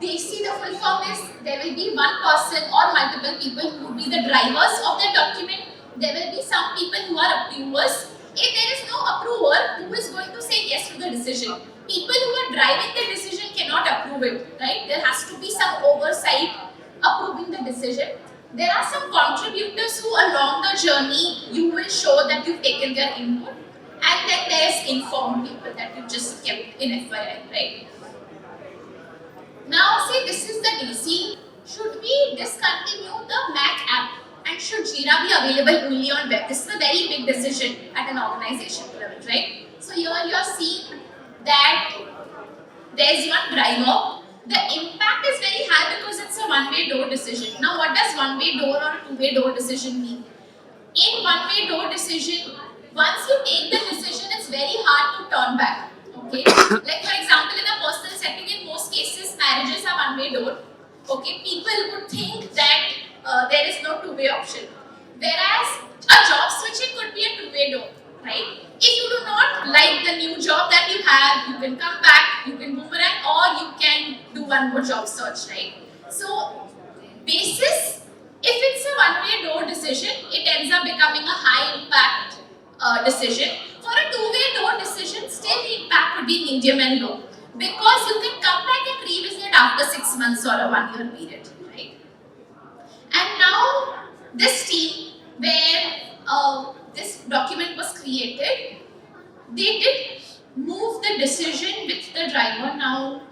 DAISY, the full form is there will be one person or multiple people who will be the drivers of the document. There will be some people who are approvers. If there is no approver, who is going to say yes to the decision? People who are driving the decision cannot approve it, right? There has to be some oversight approving the decision. There are some contributors who along the journey you will show that you've taken their input, and then there's informed people that you just kept in FYI, right? Now say this is the DC. Should we discontinue the Mac app and should Jira be available only on web? This is a very big decision at an organization level, right? So here you're seeing that there's one driver. The impact is very high because it's a one-way door decision. Now what does one-way door or two-way door decision mean? In one-way door decision, once you take the decision, it's very hard to turn back. Okay? Like for example, in a personal setting, in most cases, marriages are one-way door. Okay? People would think that there is no two-way option. Whereas a job switching could be a two-way door, right? If you do not like the new job that you have, you can come back, you can boomerang, or you can do one more job search, right? So, basis, if it's a one-way door decision, it ends up becoming a high-impact decision. For a two-way door decision, still the impact would be medium and low, because you can come back and revisit after 6 months or a 1 year period, right? And now, this team, where this document was created, they did move the decision with the driver. Now,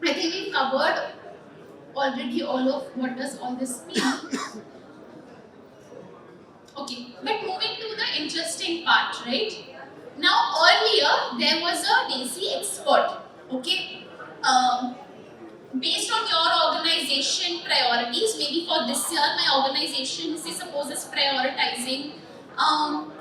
I think we've covered already all of what does all this mean. Okay, but moving to the interesting part, right? Now, earlier there was a DC expert, okay? Based on your organization priorities, maybe for this year, my organization, say suppose is prioritizing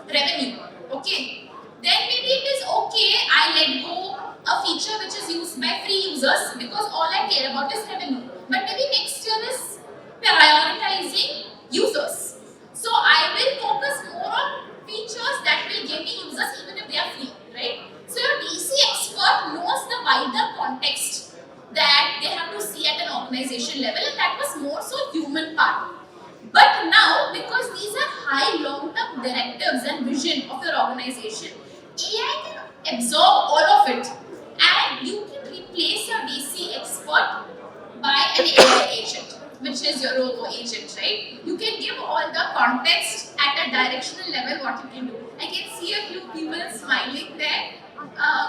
revenue, okay? Then maybe it is okay, I let go a feature which is used by free users because all I care about is revenue. But maybe next year is prioritizing users. So I will focus more on features that will give me users even if they are free, right? So your DC expert knows the wider context that they have to see at an organization level, and that was more so human part. But now, because these are high long-term directives and vision of your organization, AI can absorb all of it, and you can replace your DC expert by an AI agent, which is your Rovo agent, right? You can give all the context at a directional level what you can do. I can see a few people smiling there.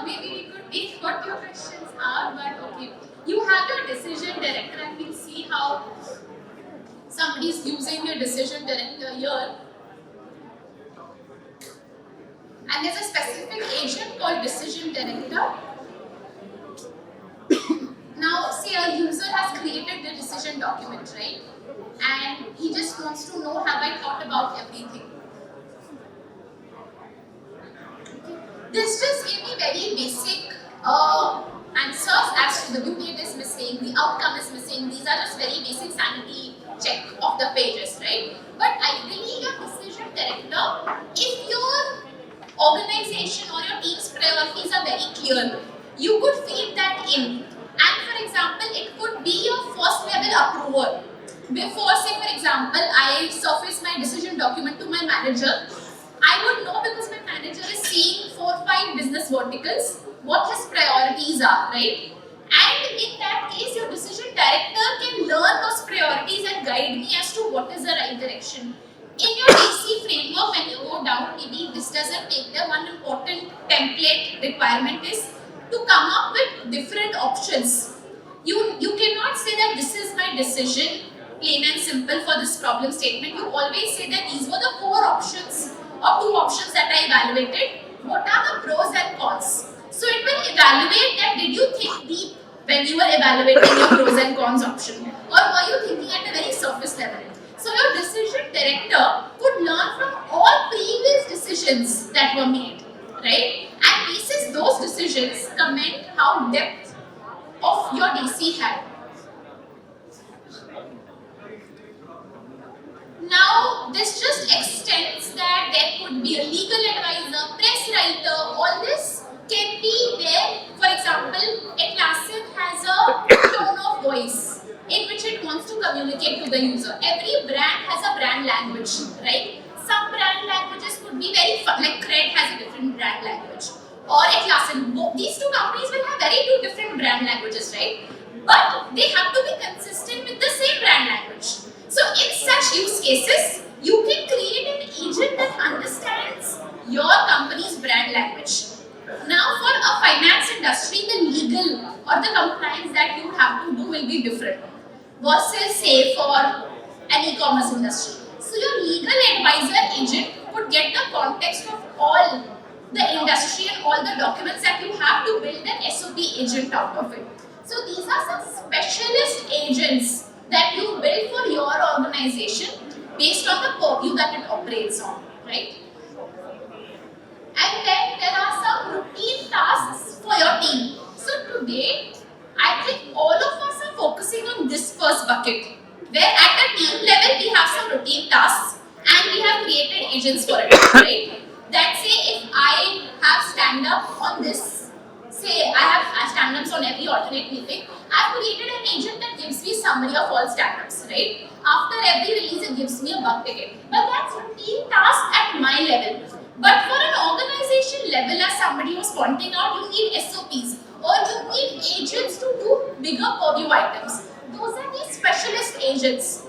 Maybe we could take what your questions are, but okay. You have your decision director, and we'll see how somebody is using your decision director here. And there's a specific agent called decision director. Now, say a user has created the decision document, right? And he just wants to know, have I thought about everything? This just gave me very basic answers as to the due date is missing, the outcome is missing. These are just very basic sanity check of the pages, right? But ideally, your decision director, if your organization or your team's priorities are very clear, you could feed that in. And for example, it could be your first level approver. Before, say for example, I surface my decision document to my manager, I would know because my manager is seeing 4 or 5 business verticals, what his priorities are, right? And in that case, your decision director can learn those priorities and guide me as to what is the right direction. In your DC framework, when you go down, maybe this doesn't take the one important template requirement is to come up with different options. You cannot say that this is my decision, plain and simple for this problem statement. You always say that these were the 4 options or 2 options that I evaluated. What are the pros and cons? So it will evaluate that did you think deep when you were evaluating your pros and cons option, or were you thinking at a very surface level? So your decision director could learn from all previous decisions that were made, right? And basis those decisions, comment how depth of your DC had. Now, this just extends that there could be a legal advisor, press writer, all this can be there. For example, Atlassian has a tone of voice in which it wants to communicate to the user. Every brand has a brand language, right? Some brand languages could be very fun, like Cred has a different brand language. Or Atlassian, these 2 companies will have very 2 different brand languages, right? But they have to be consistent with the same brand language. So in such cases, you can create an agent that understands your company's brand language. Now, for a finance industry, the legal or the compliance that you have to do will be different versus, say, for an e-commerce industry. So, your legal advisor agent would get the context of all the industry and all the documents that you have to build an SOP agent out of it. So, these are some specialist agents that you build for your organization based on the purview that it operates on, right? And then there are some routine tasks for your team. So today, I think all of us are focusing on this first bucket, where at a team level we have some routine tasks and we have created agents for it, right? That say if I have stand-up on this, say I have stand-ups on every alternate meeting, I've created an agent that gives me summary of all stand-ups, right? After every release, it gives me a bug ticket. But that's routine task at my level. But for an organization level, as somebody was pointing out, you need SOPs or you need agents to do bigger purview items. Those are the specialist agents,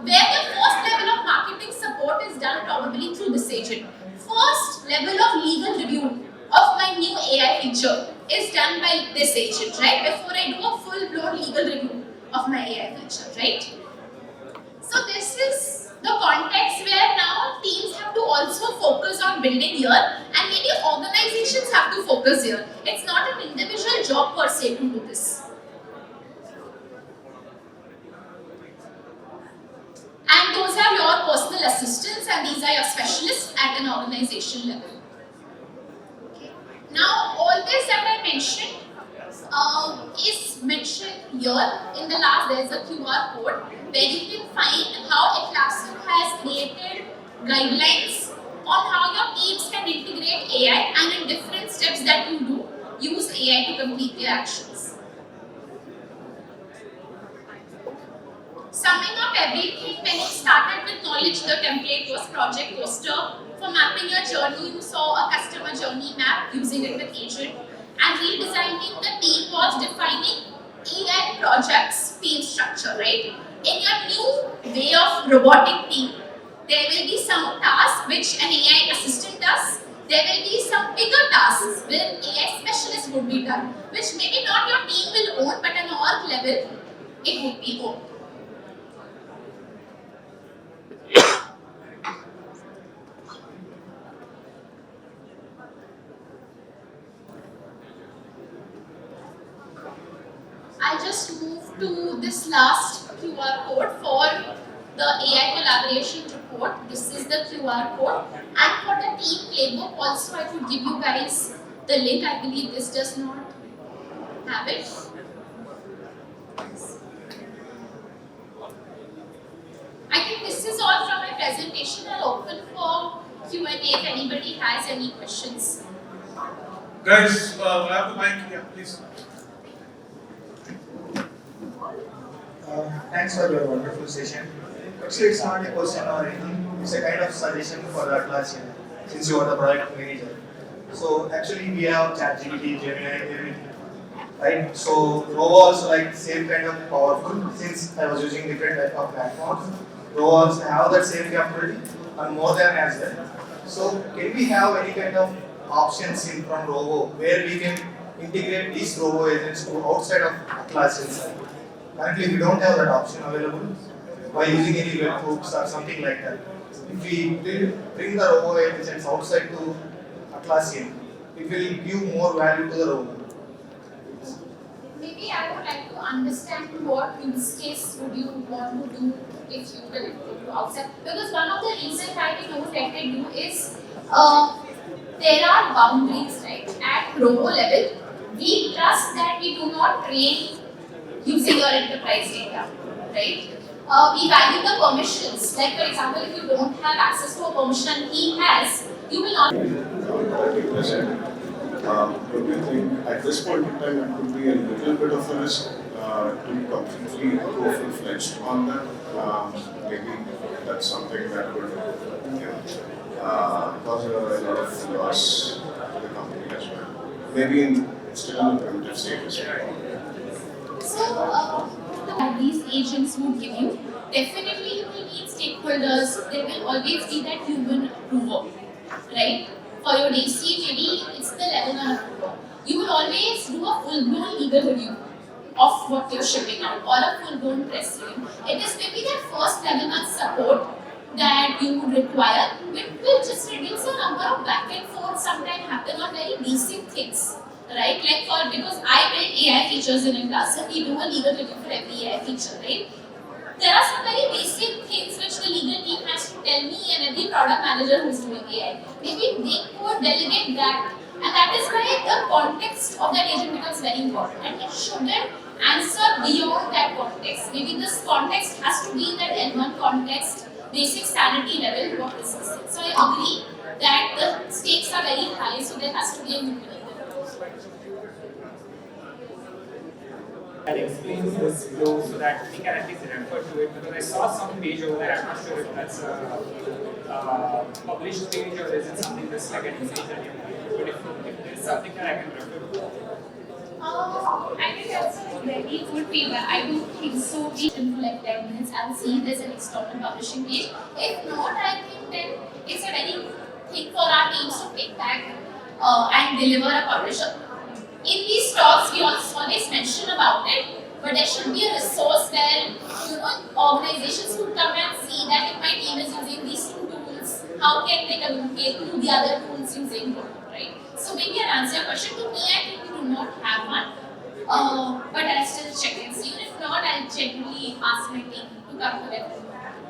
where the first level of marketing support is done probably through this agent. First level of legal review of my new AI feature is done by this agent, right? Before I do a full-blown legal review of my AI feature, right? So this is the context where now teams have to also focus on building here and maybe organizations have to focus here. It's not an individual job per se to do this. And those are your personal assistants and these are your specialists at an organization level. Okay. Now all this that I mentioned is mentioned here. In the last there is a QR code where you can find how Atlassian has created guidelines on how your teams can integrate AI and in different steps that you do, use AI to complete their actions. Summing up everything, when you started with knowledge, the template was project poster. For mapping your journey, you saw a customer journey map using it with agent. And redesigning the team was defining AI projects team structure, right? In your new way of robotic team, there will be some tasks which an AI assistant does. There will be some bigger tasks where AI specialist would be done, which maybe not your team will own, but at an org level, it would be owned. I'll just move to this last QR code for the AI collaboration report. This is the QR code. And for the team playbook also I would give you guys the link. I believe this does not have it. I think this is all from my presentation. I'll open for Q&A if anybody has any questions. Guys, I have the mic here, please. Thanks for your wonderful session. Actually, it's not a question or anything. It's a kind of suggestion for the Atlassian, since you are the product manager. So actually, we have ChatGPT, Gemini, everything, right? So Rovo also like same kind of powerful. Since I was using different type of platforms, Rovo also have that same capability and more than as well. So can we have any kind of options in from Rovo where we can integrate these Rovo agents to outside of Atlassian side? Currently, we don't have that option available by using any webhooks or something like that. If we bring the Rovo agents outside to Atlassian, it will give more value to the Rovo. Maybe I would like to understand what use case would you want to do if you will go outside. Because one of the reasons why we don't let it do is there are boundaries, right? At Rovo level, we trust that we do not train using your enterprise data, right? We value the permissions. Like for example, if you don't have access to a permission and he has, you will not. 30%. Don't you think at this point in time it could be a little bit of a risk to completely go full-fledged on that? Maybe that's something that would cause a lot of loss to the company as well. Maybe still in the primitive stages. So, these agents would give you definitely you will need stakeholders. There will always be that human approval, right? For your DC, maybe it's the level 1 approval. You will always do a full-blown legal review of what you're shipping out or a full-blown press review. It is maybe that first level 1 support that you would require, which will just reduce the number of back and forth sometimes happen on very basic things, right? Like because I build AI features in class, and we do a legal review for every AI feature, right? There are some very basic things which the legal team has to tell me and every product manager who is doing AI. Maybe they could delegate that, and that is why the context of that agent becomes very important, and it shouldn't answer beyond that context. Maybe this context has to be in that L1 context, basic sanity level what is this. So I agree that the stakes are very high, so there has to be a human element. I'll explain this flow so that we can at least refer to it, because I saw some page over there. I'm not sure if that's a published page or is it something that's like an image that you have. But if there's something that I can refer to. I think that's a very good feedback. I don't think so. We should like 10 minutes and see if there's an external publishing page. If not, I think then it's a very thing for our teams to take back and deliver a publisher. In these talks, we also always mention about it, but there should be a resource where organizations could come and see that if my team is using these 2 tools, how can they communicate to the other tools using them, right? So maybe I'll answer your question. To me, I think we do not have one, but I'll still check and see. If not, I'll generally ask my team to come to it.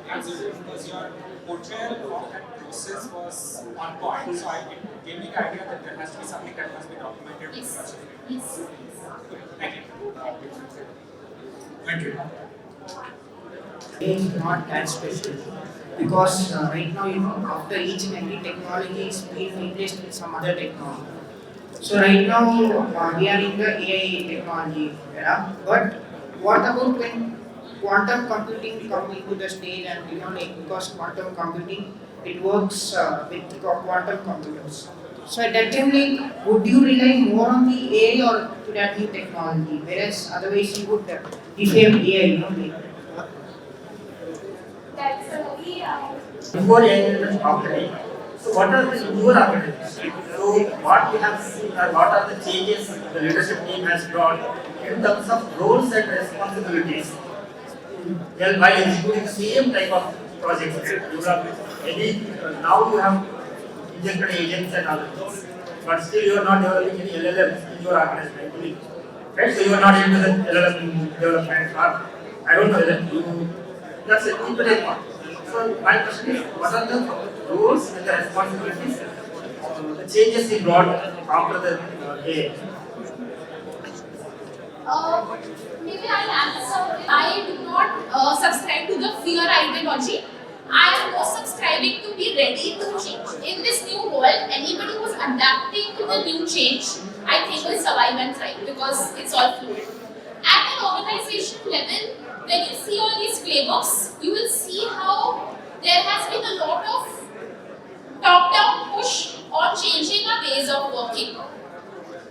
Absolutely, because your portrayal of that process was on point, so it gave me the idea that there has to be something that must be documented. Yes. Yes. Thank you. Thank you. Is not that special because right now after each and every technology is being replaced with some other technology. So right now we are in the AI technology era, but what about when quantum computing comes into the stage and because quantum computing it works with quantum computers. So at that time, would you rely more on the AI or to that new technology? Whereas otherwise you would defame AI, That's a very Before AI after AI. So what are the newer architectures? So what we have seen are what are the changes the leadership team has brought in terms of roles and responsibilities. Well, while executing the same type of projects, you have maybe now you have injected agents and other things, but still you are not developing any LLMs in your organization, right? So you are not into the LLM development, or I don't know whether you. That's a important part. So my question is, what are the roles and the responsibilities, the changes he brought after the AI? Maybe I'll answer. I do not subscribe to the fear ideology. I am more subscribing to be ready to change. In this new world, anybody who's adapting to the new change, I think will survive and thrive because it's all fluid. At an organization level, when you see all these playbooks, you will see how there has been a lot of top-down push on changing our ways of working.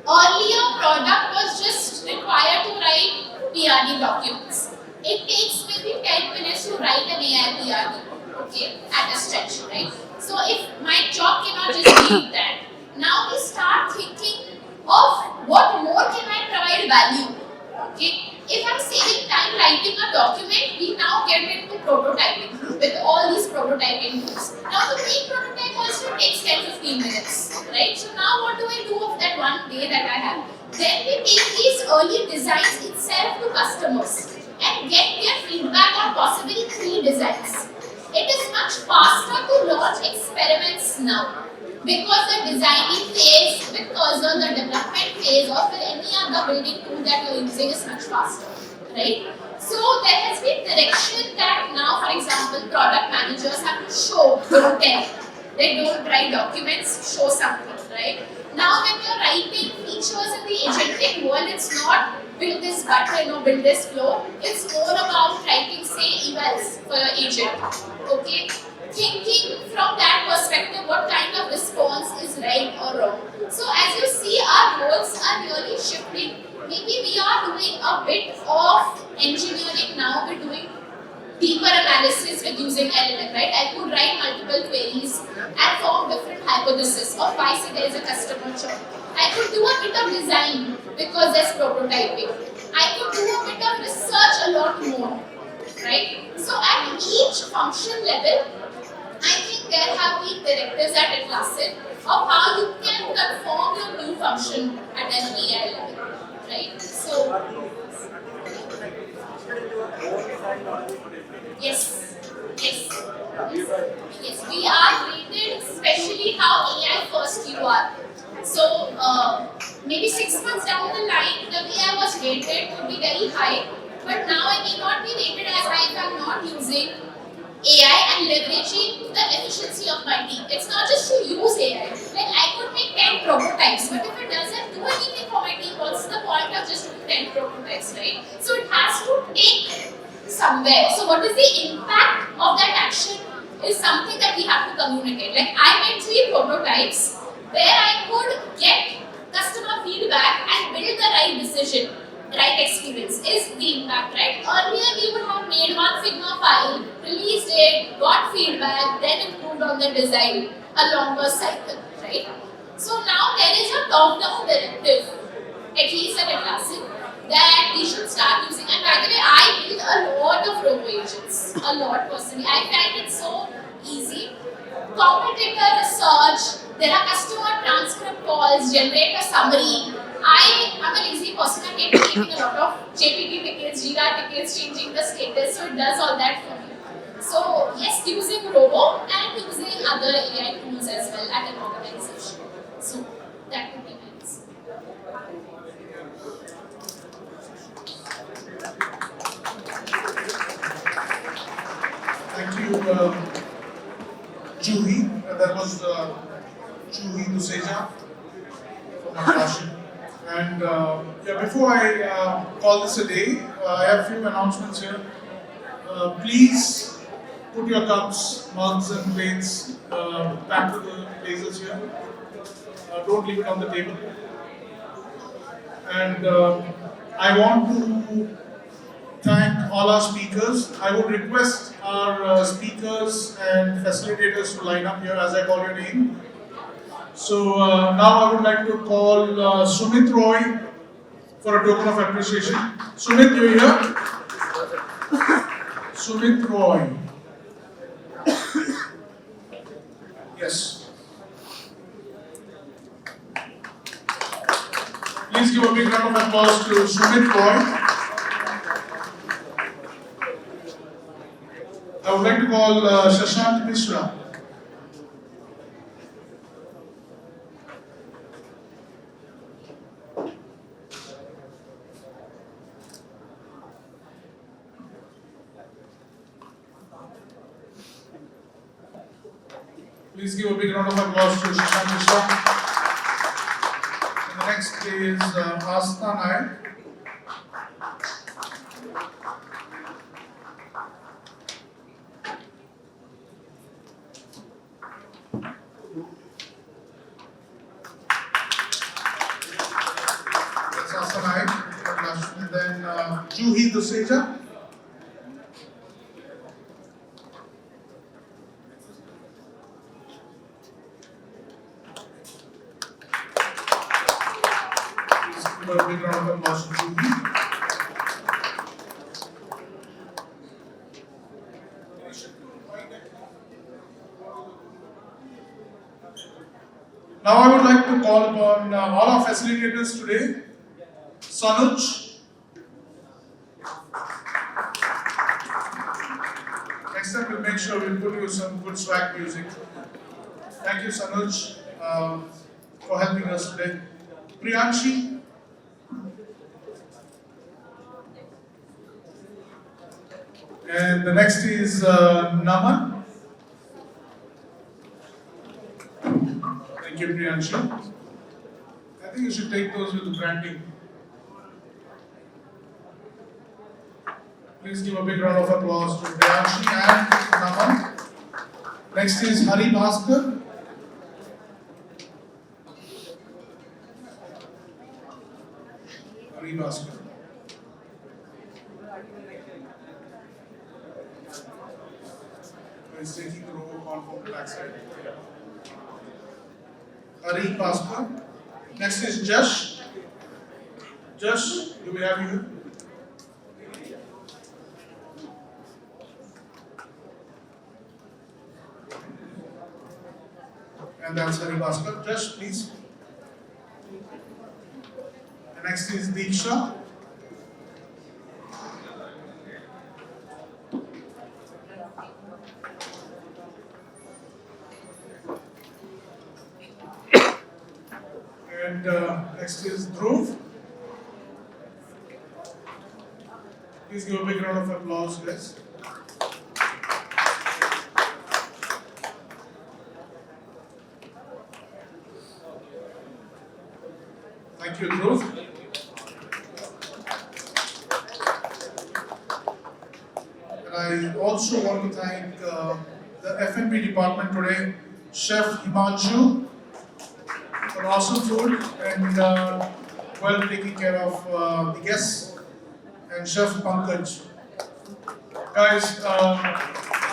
Earlier, product was just required to write PRD documents. It takes maybe 10 minutes to write an AI PRD, okay, at a stretch, right? So if my job cannot just be that, now we start thinking of what more can I provide value, okay? If I'm saving time writing a document, we now get into prototyping with all these prototyping tools. Now the main prototype also takes 10-15 minutes, right? So now what do I do of that one day that I have? Then we take these early designs itself to customers and get their feedback on possibly 3 designs. It is much faster to launch experiments now because the designing phase with cursor, the development phase or with any other building tool that you're using is much faster, right? So there has been direction that now, for example, product managers have to show, don't tell. They don't write documents, show something, right? Now when you're writing features in the agentic world, it's not build this button or build this flow. It's more about writing, say, evals for your agent, okay? Thinking from that perspective, what kind of response is right or wrong. So as you see, our roles are really shifting. Maybe we are doing a bit of engineering now, we're doing deeper analysis with using LLM, right? I could write multiple queries and form different hypotheses of why say there is a customer churn. I could do a bit of design because there's prototyping. I could do a bit of research a lot more, right? So at each function level, I think there have been directives at Atlassian of how you can conform your new function at an AI level, right? So yes, we are rated, especially how AI first you are. So maybe 6 months down the line, the way I was rated would be very high, but now I may not be rated as high if I'm not using AI and leveraging the efficiency of my team. It's not just to use AI. Like I could make 10 prototypes, but if it doesn't do anything for my team, what's the point of just doing 10 prototypes, right? So it has to take somewhere. So what is the impact of that action is something that we have to communicate. Like I made 3 prototypes where I could get customer feedback and build the right decision. Right experience is the impact, right? Earlier we would have made one Figma file, released it, got feedback, then improved on the design, a longer cycle, right? So now there is a top-down directive, at least at Atlassian, that we should start using. And by the way, I build a lot of robo agents, a lot personally. I find it so easy. Competitor research, there are customer transcript calls, generate a summary. I am a lazy person. I hate creating a lot of JPT tickets, Jira tickets, changing the status, so it does all that for me. So yes, using Robo and using other AI tools as well at an organization. So that would be nice. Thank you, Juhi. That was Juhi Duseja from Maharashtra. And yeah, before I call this a day, I have a few announcements here. Please put your cups, mugs, and plates back to the places here. Don't leave it on the table. And I want to thank all our speakers. I would request our speakers and facilitators to line up here as I call your name. So now I would like to call Sumit Roy for a token of appreciation. Sumit, you here? Sumit Roy. Yes. Please give a big round of applause to Sumit Roy. I would like to call Shashank Mishra. Please give a big round of applause to Shashank Mishra. And the next is Asta Nayak. That's Asta Nayak. And then Juhi Duseja. A big round of applause to Juhi. Now I would like to call upon all our facilitators today. Sanuj. Next time we'll make sure we'll put you some good swag music. Thank you, Sanuj, for helping us today. Priyanshi. And the next is Naman. Thank you, Priyanshi. I think you should take those with the branding. Please give a big round of applause to Priyanshi and Naman. Next is Hari Bhaskar. Hari Bhaskar. is taking the RovoCon from the backside. Hari Pascal. Next is Jash. Jash, do we have you? And that's Hari Pascal. Jash, please. And next is Deeksha. And next is Dhruv. Please give a big round of applause, guys. Thank you, Dhruv. And I also want to thank the F&B department today, Chef Himanshu, for awesome food and well taking care of the guests, and Chef Pankaj. Guys,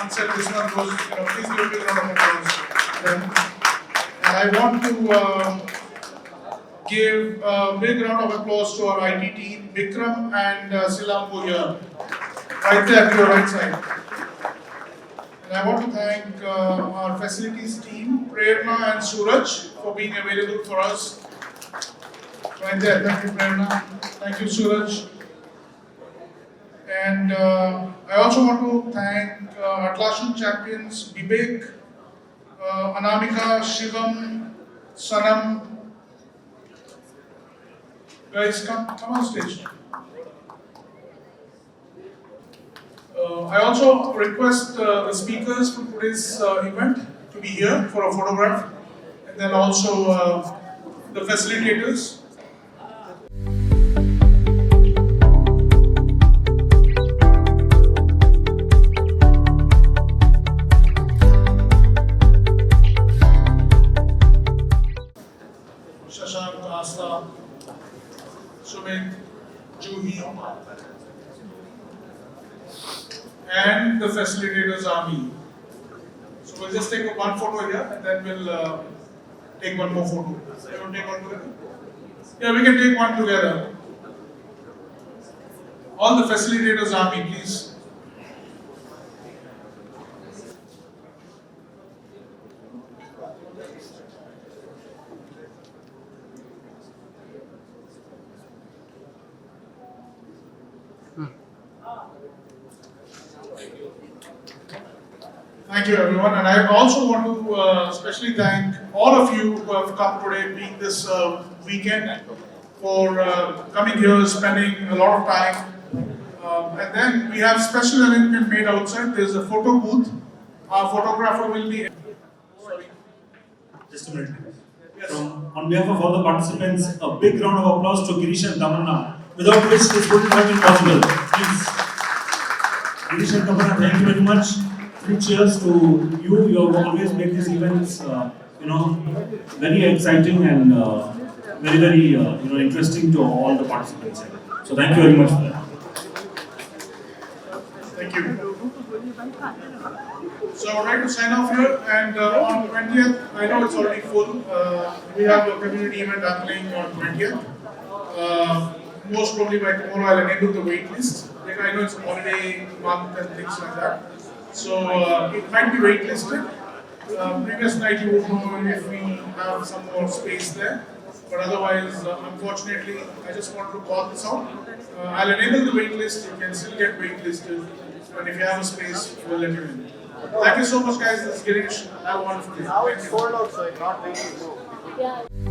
unsaid this one goes, please give a big round of applause to them. And I want to give a big round of applause to our IT team, Vikram and Silambu here, right there at your right side. And I want to thank our facilities team, Prerna and Suraj, for being available for us. Right there, thank you Prerna, thank you Suraj. And I also want to thank Atlassian champions, Vivek, Anamika, Shivam, Sanam. Guys, come on stage. I also request the speakers for today's event to be here for a photograph, and then also the facilitators. Shashank, Asta, Sumit, Juhi, and the facilitators are me. So we'll just take one photo here and then we'll take one more photo. So you want to take one together? Yeah, we can take one together. All the facilitators are me, please. Thank you everyone, and I also want to especially thank all of you who have come today, being this weekend, for coming here, spending a lot of time. And then we have special arrangement made outside. There's a photo booth. Our photographer will be. Sorry. Just a minute. Yes. On behalf of all the participants, a big round of applause to Girish and Tamanna, without which this wouldn't have been possible. Please. Girish and Tamanna, thank you very much. Three cheers to you. You have always made these events, very exciting and very, interesting to all the participants. So thank you very much for that. Thank you. So I would like to sign off here, and on 20th, I know it's already full. We have a community event happening on 20th. Most probably by tomorrow I'll enable the wait list. Because I know it's a holiday month and things like that. So it might be waitlisted. Previous night you would know if we have some more space there. But otherwise, unfortunately, I just wanted to call this out. I'll enable the wait list. You can still get waitlisted. And if you have a space, we'll let you in. Thank you so much, guys. This is Girish. Have a wonderful day. Now it's sold out, so it's not really. Yeah.